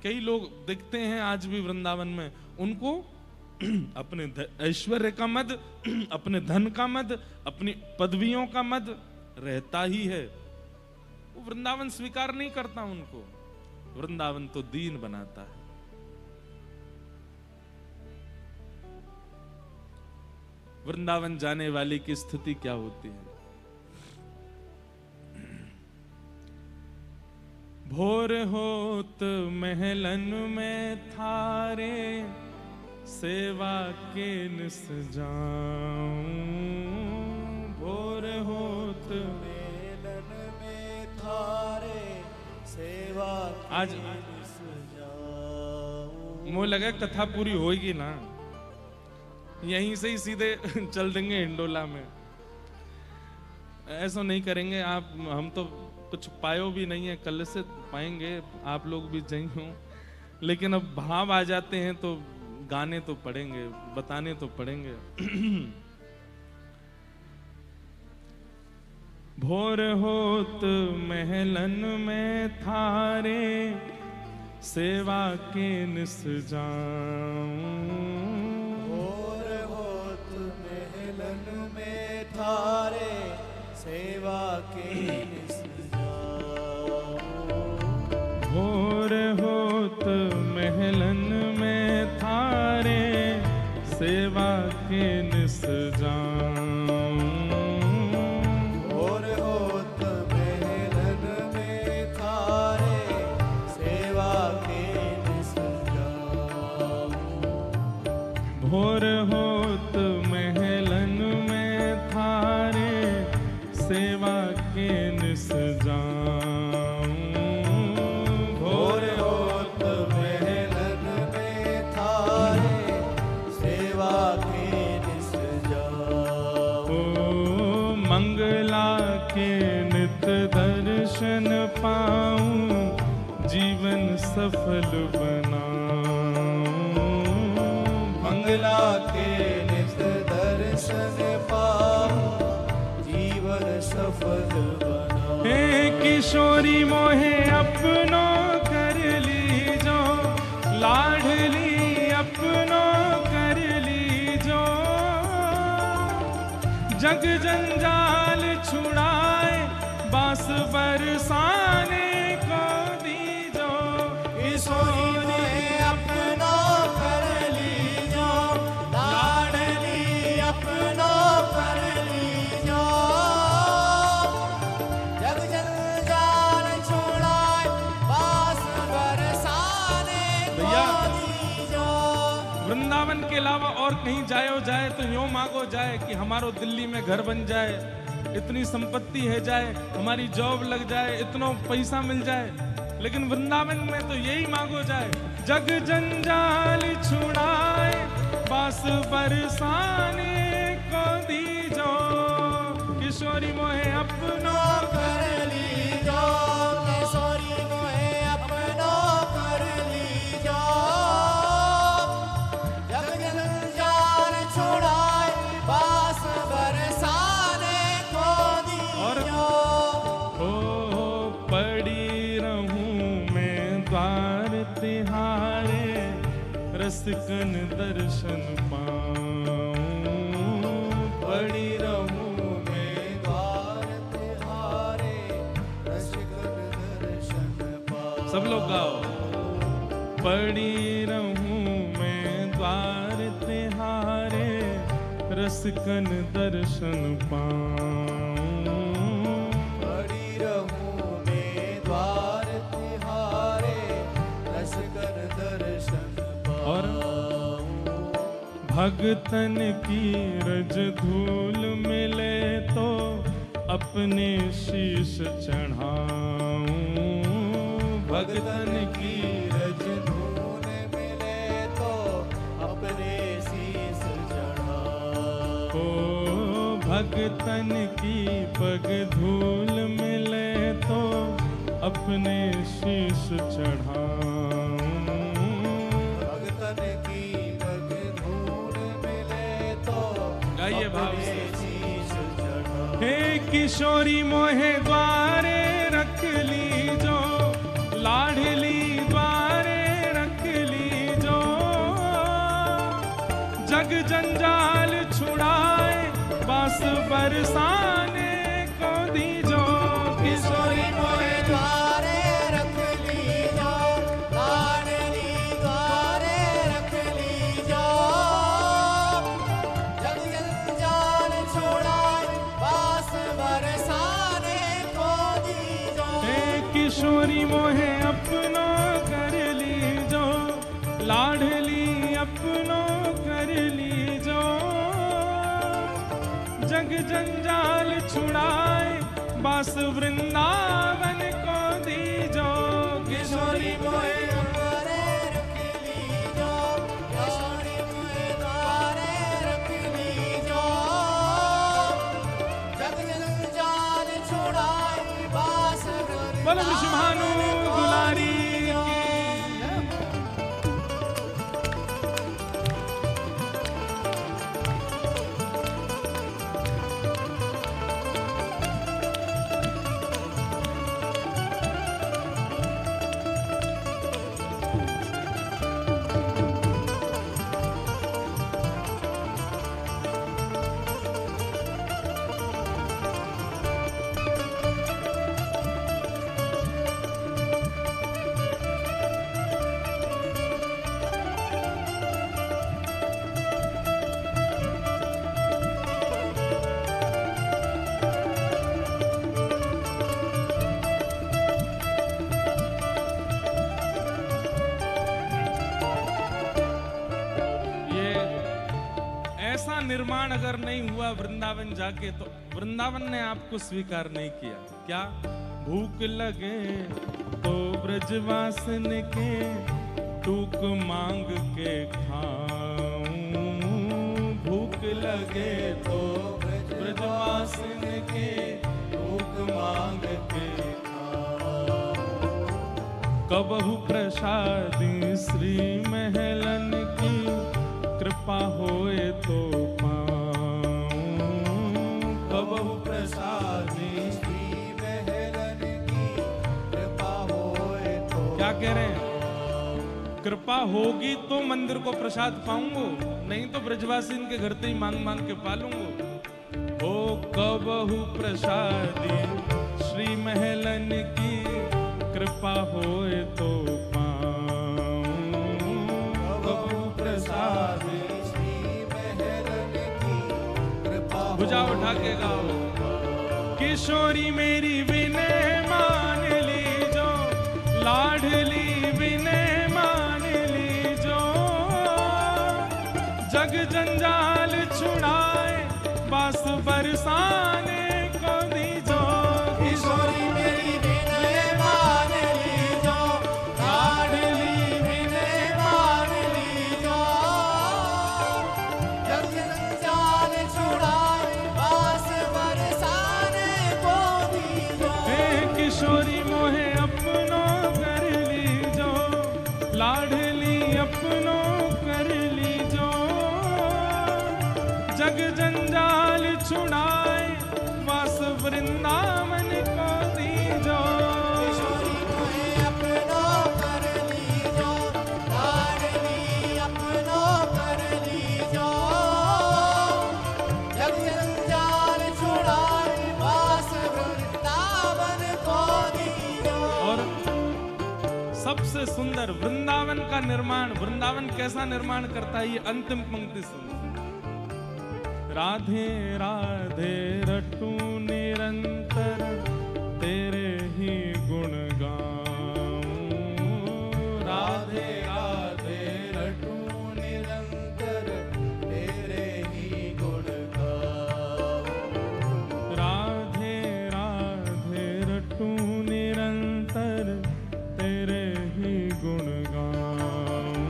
कई लोग दिखते हैं आज भी वृंदावन में, उनको अपने ऐश्वर्य का मद, अपने धन का मद, अपनी पदवियों का मद रहता ही है। वो वृंदावन स्वीकार नहीं करता उनको। वृंदावन तो दीन बनाता है। वृंदावन जाने वाले की स्थिति क्या होती है? भोर होत महलन में थारे, सेवा के निस जाऊं। भोर होत महलन में थारे, सेवा आज के निस जाऊं। मुझे लगा कथा पूरी होगी ना, यहीं से ही सीधे चल देंगे हिंडोला में। ऐसा नहीं करेंगे आप, हम तो कुछ पायो भी नहीं है, कल से पाएंगे, आप लोग भी जई हो। लेकिन अब भाव आ जाते हैं तो गाने तो पड़ेंगे, बताने तो पड़ेंगे। भोर होत महलन में थारे, सेवा के निस जाऊं। भोर होत महलन में थारे, सेवा के निस जाऊं। भोर होत महलन में थारे, सेवा के निस जाऊं। भोर होत महलन में थारे, सेवा के निस जाऊं। भोर होत महलन में थारे, सेवा के निस जाऊं। भोर होत महलन में थारे, सेवा के निस जाऊं। ओ मंगला के नित दर्शन पाऊं, जीवन सफल बनाऊं। मंगला के निस दर्शन किशोरी मोहे अपनो कर लीजो, लाडली अपनो कर लीजो। जग जंजाल छुड़ाए बास बरसाने को दीजो। किशोरी मोहे अपनो कर लीजो, लाडली अपनो कर लीजो। जग जंजाल छुड़ाए बास बरसाने को दीजो। वृंदावन के अलावा और कहीं जायो जाए तो यूं मांगो जाए कि हमारो दिल्ली में घर बन जाए, इतनी संपत्ति है जाए, हमारी जॉब लग जाए, इतना पैसा मिल जाए। लेकिन वृंदावन में तो यही मांगो जाए, जग जंजाल छुड़ाए बास बरसाने को दीजो। किशोरी मोहे अपनो कर लीजो, किशोरी मोहे अपनो कर लीजो। जग जंजाल छुड़ाए बास बरसाने को दीजो। ओ पड़ी रहूं मैं द्वार तिहारे, रसिकन दर्शन पाऊं। पड़ी रहूं मैं द्वार तिहारे, रसिकन दर्शन पाऊं। सब लोग गाओ। पड़ी रहूं मैं द्वार तिहारे, रसिकन दर्शन पाऊं। पड़ी रहूं मैं द्वार तिहारे, रसिकन दर्शन और भगतन की रज धूल मिले तो अपने शीश चढ़ाऊं। भगतन की रज धूल मिले तो अपने शीस चढ़ाओ। ओ भगतन की पग धूल मिले तो अपने शीश चढ़ाऊं। भगतन की पग धूल मिले तो गाइए भाव अपने से। शीस चढ़ाओ। हे किशोरी मोहे द्वारे रख लीजो, लाडली द्वारे रख लीजो। जग जंजाल छुड़ाए बास बरसाने को दीजो। किशोरी मोहे द्वारे रख लीजो, लाडली द्वारे रख लीजो। जग जंजाल छुड़ाए बास बरसाने को दीजो। हे किशोरी मोहे अपनो कर लीजो, लाडली अपनो कर लीजो। जग जंजाल छुड़ाए बास वृंदावन को दीजो। किशोरी मोहे द्वारे रख लीजो, किशोरी मोहे द्वारे रख लीजो। जग जंजाल छुड़ाए बास बोलो विश्वभानु दुलारी की। निर्माण अगर नहीं हुआ वृंदावन जाके तो वृंदावन ने आपको स्वीकार नहीं किया। क्या भूख लगे तो ब्रजवासन के टूक मांग के खाऊं। भूख लगे तो ब्रजवासन के टूक मांग के खाऊं। कबहु प्रसादी श्री महलन की कृपा होए तो पाऊं। कबहु प्रसादी श्री महलन की कह रहे हैं कृपा होगी तो मंदिर को प्रसाद पाऊंगो, नहीं तो ब्रजवासी इनके घर से ही मांग मांग के पालूंगो। ओ कबहु प्रसादी श्री महलन की, कृपा होए तो पाऊं। कबहु प्रसादी श्री महलन की, कृपा भुजा उठा के गाओ। किशोरी मेरी विनय मान लीजो, लाडली विनय मान लीजो। जग जंजाल छुड़ाए, बास बरसाने को दीजो। किशोरी मेरी विनय मान लीजो, लाडली विनय मान लीजो। जग जंजाल छुड़ाए, बास बरसाने को दीजो। हे किशोरी मोहे अपनो कर लीजो, लाडली अपनो कर लीजो। जग जंजाल छुड़ाए, वास वृंदावन को दीजो। किशोरी मोहे अपनो कर लीजो, लाडली अपनो कर लीजो। जग जंजाल छुड़ाए, वास वृंदावन को दीजो। और सबसे सुंदर वृंदावन का निर्माण, वृंदावन कैसा निर्माण करता है, ये अंतिम पंक्ति सुनो। राधे राधे रटू निरंतर, तेरे ही गुण गाऊं। राधे राधे रटू निरंतर, तेरे ही गुण गाऊं। राधे राधे रटू निरंतर, तेरे ही गुण गाऊं।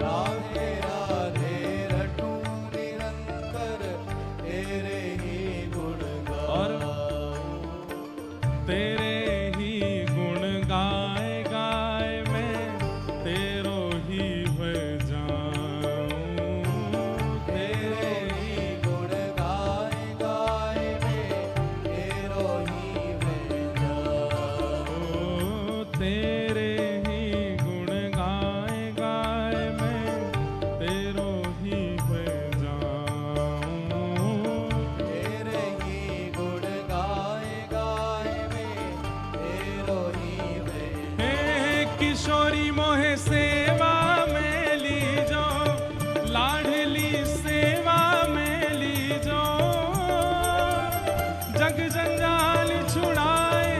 राधे राधे रटू निरंतर, तेरे ही गुण और गाऊं। तेरे ही गुण गाए गाए मैं, तेरो ही बजाऊं। तेरे ही गुण गाए गाए मैं, तेरो ही बजाऊं। ओ तेरे ही गुण गाए गाए मैं, तेरो ही बजाऊं। तेरे ही गुण गाए गाए मैं, तेरो ही बजाऊं। हे किशोरी मोहे सेवा में लीजो, लाडली सेवा में लीजो। जग जंजाल छुड़ाए,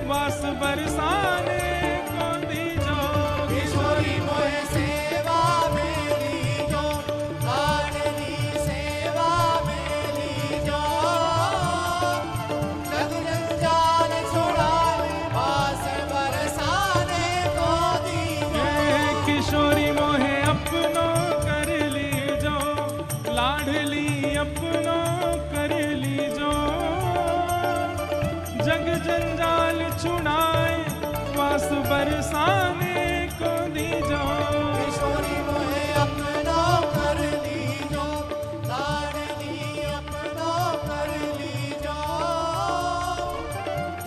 वास बरसाने को दीजो। किशोरी मोहे सेवा में लीजो, लाडली सेवा में लीजो। जग जंजाल छुड़ाए, वास बरसाने को दीजो। हे किशोरी मोहे अपनो कर लीजो, लाडली अपनो कर लीजो। जग जंजाल छुड़ाए, वास बरसाने को दीजो। किशोरी मोहे अपनो कर लीजो, लाडली अपनो कर लीजो।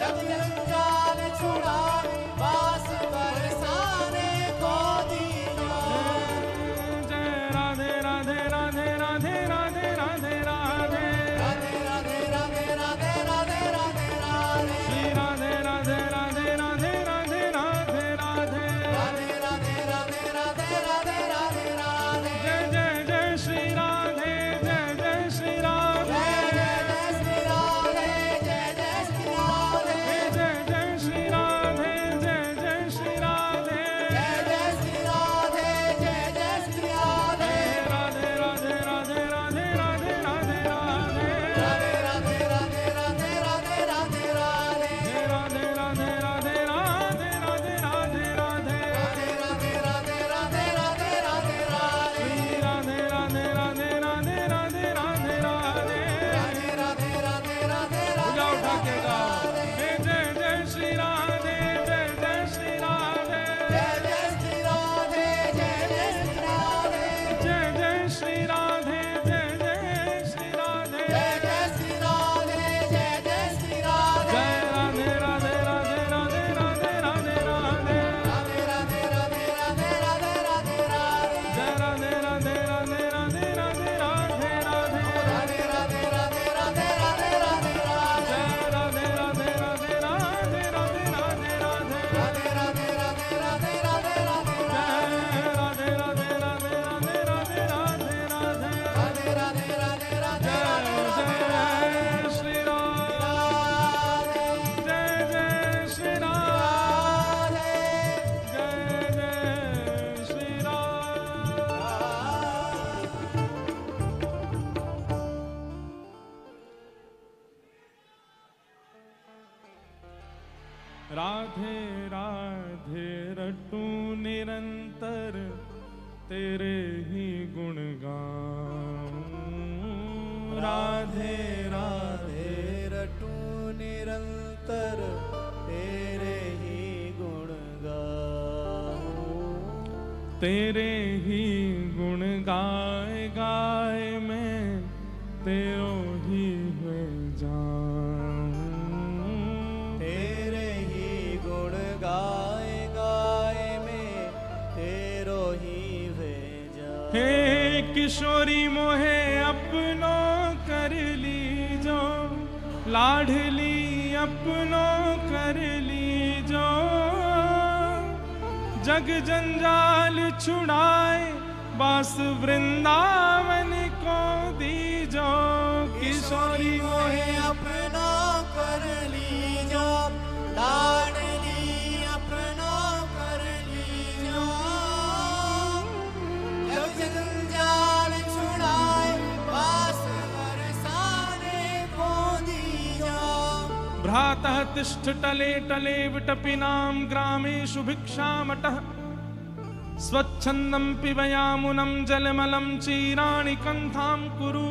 जग जंजाल छुड़ाए, वास बरसाने को दीजो। जय राधे राधे राधे राधे राधे राधे राधे। राधे राधे राधे राधे राधे राधे राधे। श्री राधे राधे राधे राधे राधे राधे राधे। राधे राधे रटू निरंतर तेरे ही गुण गाऊं। राधे राधे रटू निरंतर तेरे ही गुण गाऊं। तेरे ही गुण गाए गाए मैं तेरो ही है जाऊं। तेरे ही गुण गाए गाए मैं तेरो ही भेजा। हे किशोरी मोहे अपनो कर लीजो, लाडली अपनो कर लीजो। जग जंजाल छुड़ाए बास वृंदावन को दीजो। किशोरी मोहे अपना कर लीजो, लाडली अपना कर लीजो। जग जंजाल छुड़ाए पास बरसाने को दीजो। भ्रातः तिष्ठ टले टले विटपिनां ग्रामेषु भिक्षामटः। स्वच्छन्दं पिबयामुनं जलमलं चीराणि कन्थां कुरु।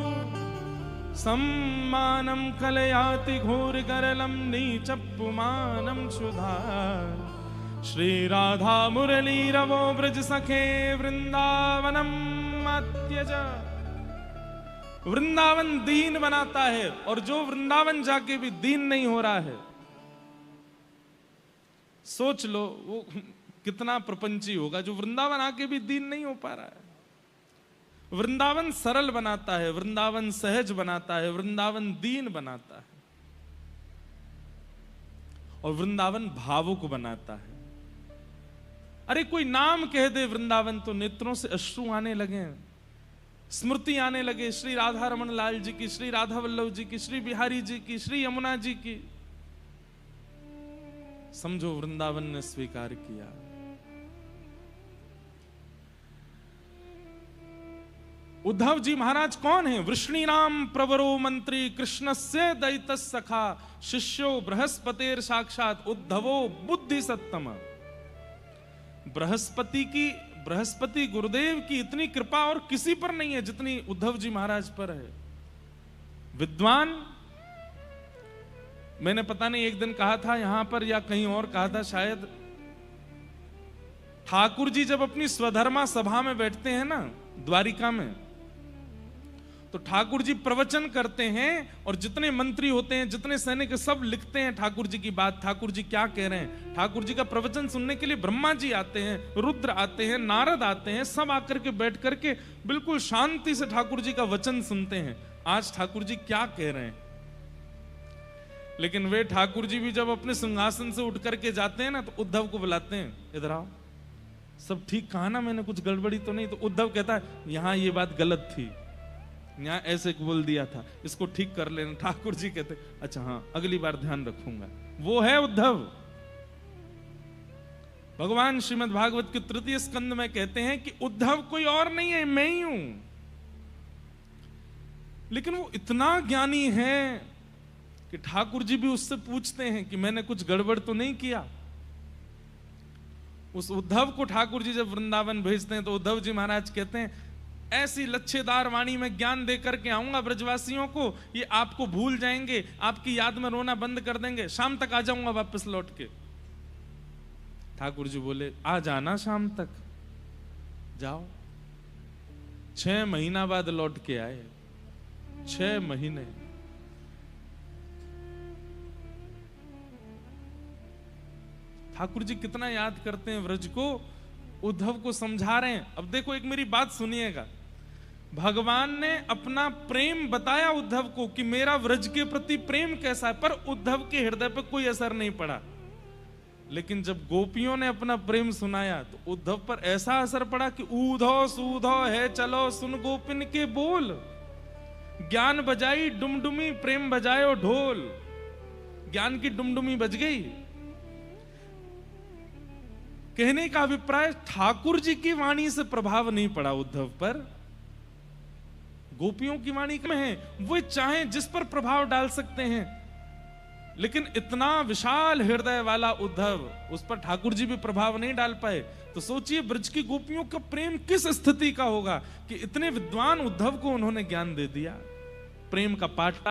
सम्मानं कलयाति घोरगरलं नीचपुमानं क्षुधार। श्रीराधा मुरलीरवो ब्रज सखे वृंदावनम अत्यज। वृंदावन दीन बनाता है, और जो वृंदावन जाके भी दीन नहीं हो रहा है, सोच लो वो कितना प्रपंची होगा जो वृंदावन आके भी दीन नहीं हो पा रहा है। वृंदावन सरल बनाता है, वृंदावन सहज बनाता है, वृंदावन दीन बनाता है, और वृंदावन भावुक बनाता है। अरे कोई नाम कह दे वृंदावन तो नेत्रों से अश्रु आने लगे, स्मृति आने लगे श्री राधा रमन लाल जी की, श्री राधा वल्लभ जी की, श्री बिहारी जी की, श्री यमुना जी की। समझो वृंदावन ने स्वीकार किया। उद्धव जी महाराज कौन है? वृष्णीनाम प्रवरो मंत्री कृष्णस्य दैतः सखा शिष्यो बृहस्पतेर साक्षात उद्धवो बुद्धि सत्तम। बृहस्पति गुरुदेव की इतनी कृपा और किसी पर नहीं है जितनी उद्धव जी महाराज पर है। विद्वान, मैंने पता नहीं एक दिन कहा था यहां पर या कहीं और कहा था शायद, ठाकुर जी जब अपनी स्वधर्मा सभा में बैठते हैं ना द्वारिका में, तो ठाकुर जी प्रवचन करते हैं और जितने मंत्री होते हैं, जितने सैनिक, सब लिखते हैं ठाकुर जी की बात, ठाकुर जी क्या कह रहे हैं। ठाकुर जी का प्रवचन सुनने के लिए ब्रह्मा जी आते हैं, रुद्र आते हैं, नारद आते हैं, सब आकर के बैठ करके बिल्कुल शांति से ठाकुर जी का वचन सुनते हैं, आज ठाकुर जी क्या कह रहे हैं। लेकिन वे ठाकुर जी भी जब अपने सिंहासन से उठ करके जाते हैं ना, तो उद्धव को बुलाते हैं, इधर आओ, सब ठीक कहा ना मैंने, कुछ गड़बड़ी तो नहीं? तो उद्धव कहता है यहां ये बात गलत थी, यहाँ ऐसे बोल दिया था, इसको ठीक कर लेना। ठाकुर जी कहते अच्छा हाँ अगली बार ध्यान रखूंगा। वो है उद्धव। भगवान श्रीमद् भागवत के तृतीय स्कंद में कहते हैं कि उद्धव कोई और नहीं है, मैं ही हूं। लेकिन वो इतना ज्ञानी है कि ठाकुर जी भी उससे पूछते हैं कि मैंने कुछ गड़बड़ तो नहीं किया। उस उद्धव को ठाकुर जी जब वृंदावन भेजते हैं तो उद्धव जी महाराज कहते हैं ऐसी लच्छेदार वाणी में ज्ञान दे करके आऊंगा ब्रजवासियों को, ये आपको भूल जाएंगे, आपकी याद में रोना बंद कर देंगे, शाम तक आ जाऊंगा वापस लौट के। ठाकुर जी बोले आ जाना शाम तक, जाओ। 6 महीना बाद लौट के आए, 6 महीने। ठाकुर जी कितना याद करते हैं व्रज को, उद्धव को समझा रहे हैं। अब देखो एक मेरी बात सुनिएगा, भगवान ने अपना प्रेम बताया उद्धव को कि मेरा व्रज के प्रति प्रेम कैसा है, पर उद्धव के हृदय पर कोई असर नहीं पड़ा। लेकिन जब गोपियों ने अपना प्रेम सुनाया तो उद्धव पर ऐसा असर पड़ा कि ऊधो सूधो है चलो सुन गोपिन के बोल, ज्ञान बजाई डुमडुमी प्रेम बजायो ढोल। ज्ञान की डुमडुमी बज गई। कहने का अभिप्राय ठाकुर जी की वाणी से प्रभाव नहीं पड़ा उद्धव पर, गोपियों की वाणी में है, वो चाहे जिस पर प्रभाव डाल सकते हैं। लेकिन इतना विशाल हृदय वाला उद्धव, उस पर ठाकुर जी भी प्रभाव नहीं डाल पाए। तो सोचिए ब्रज की गोपियों का प्रेम किस स्थिति का होगा कि इतने विद्वान उद्धव को उन्होंने ज्ञान दे दिया, प्रेम का पाठ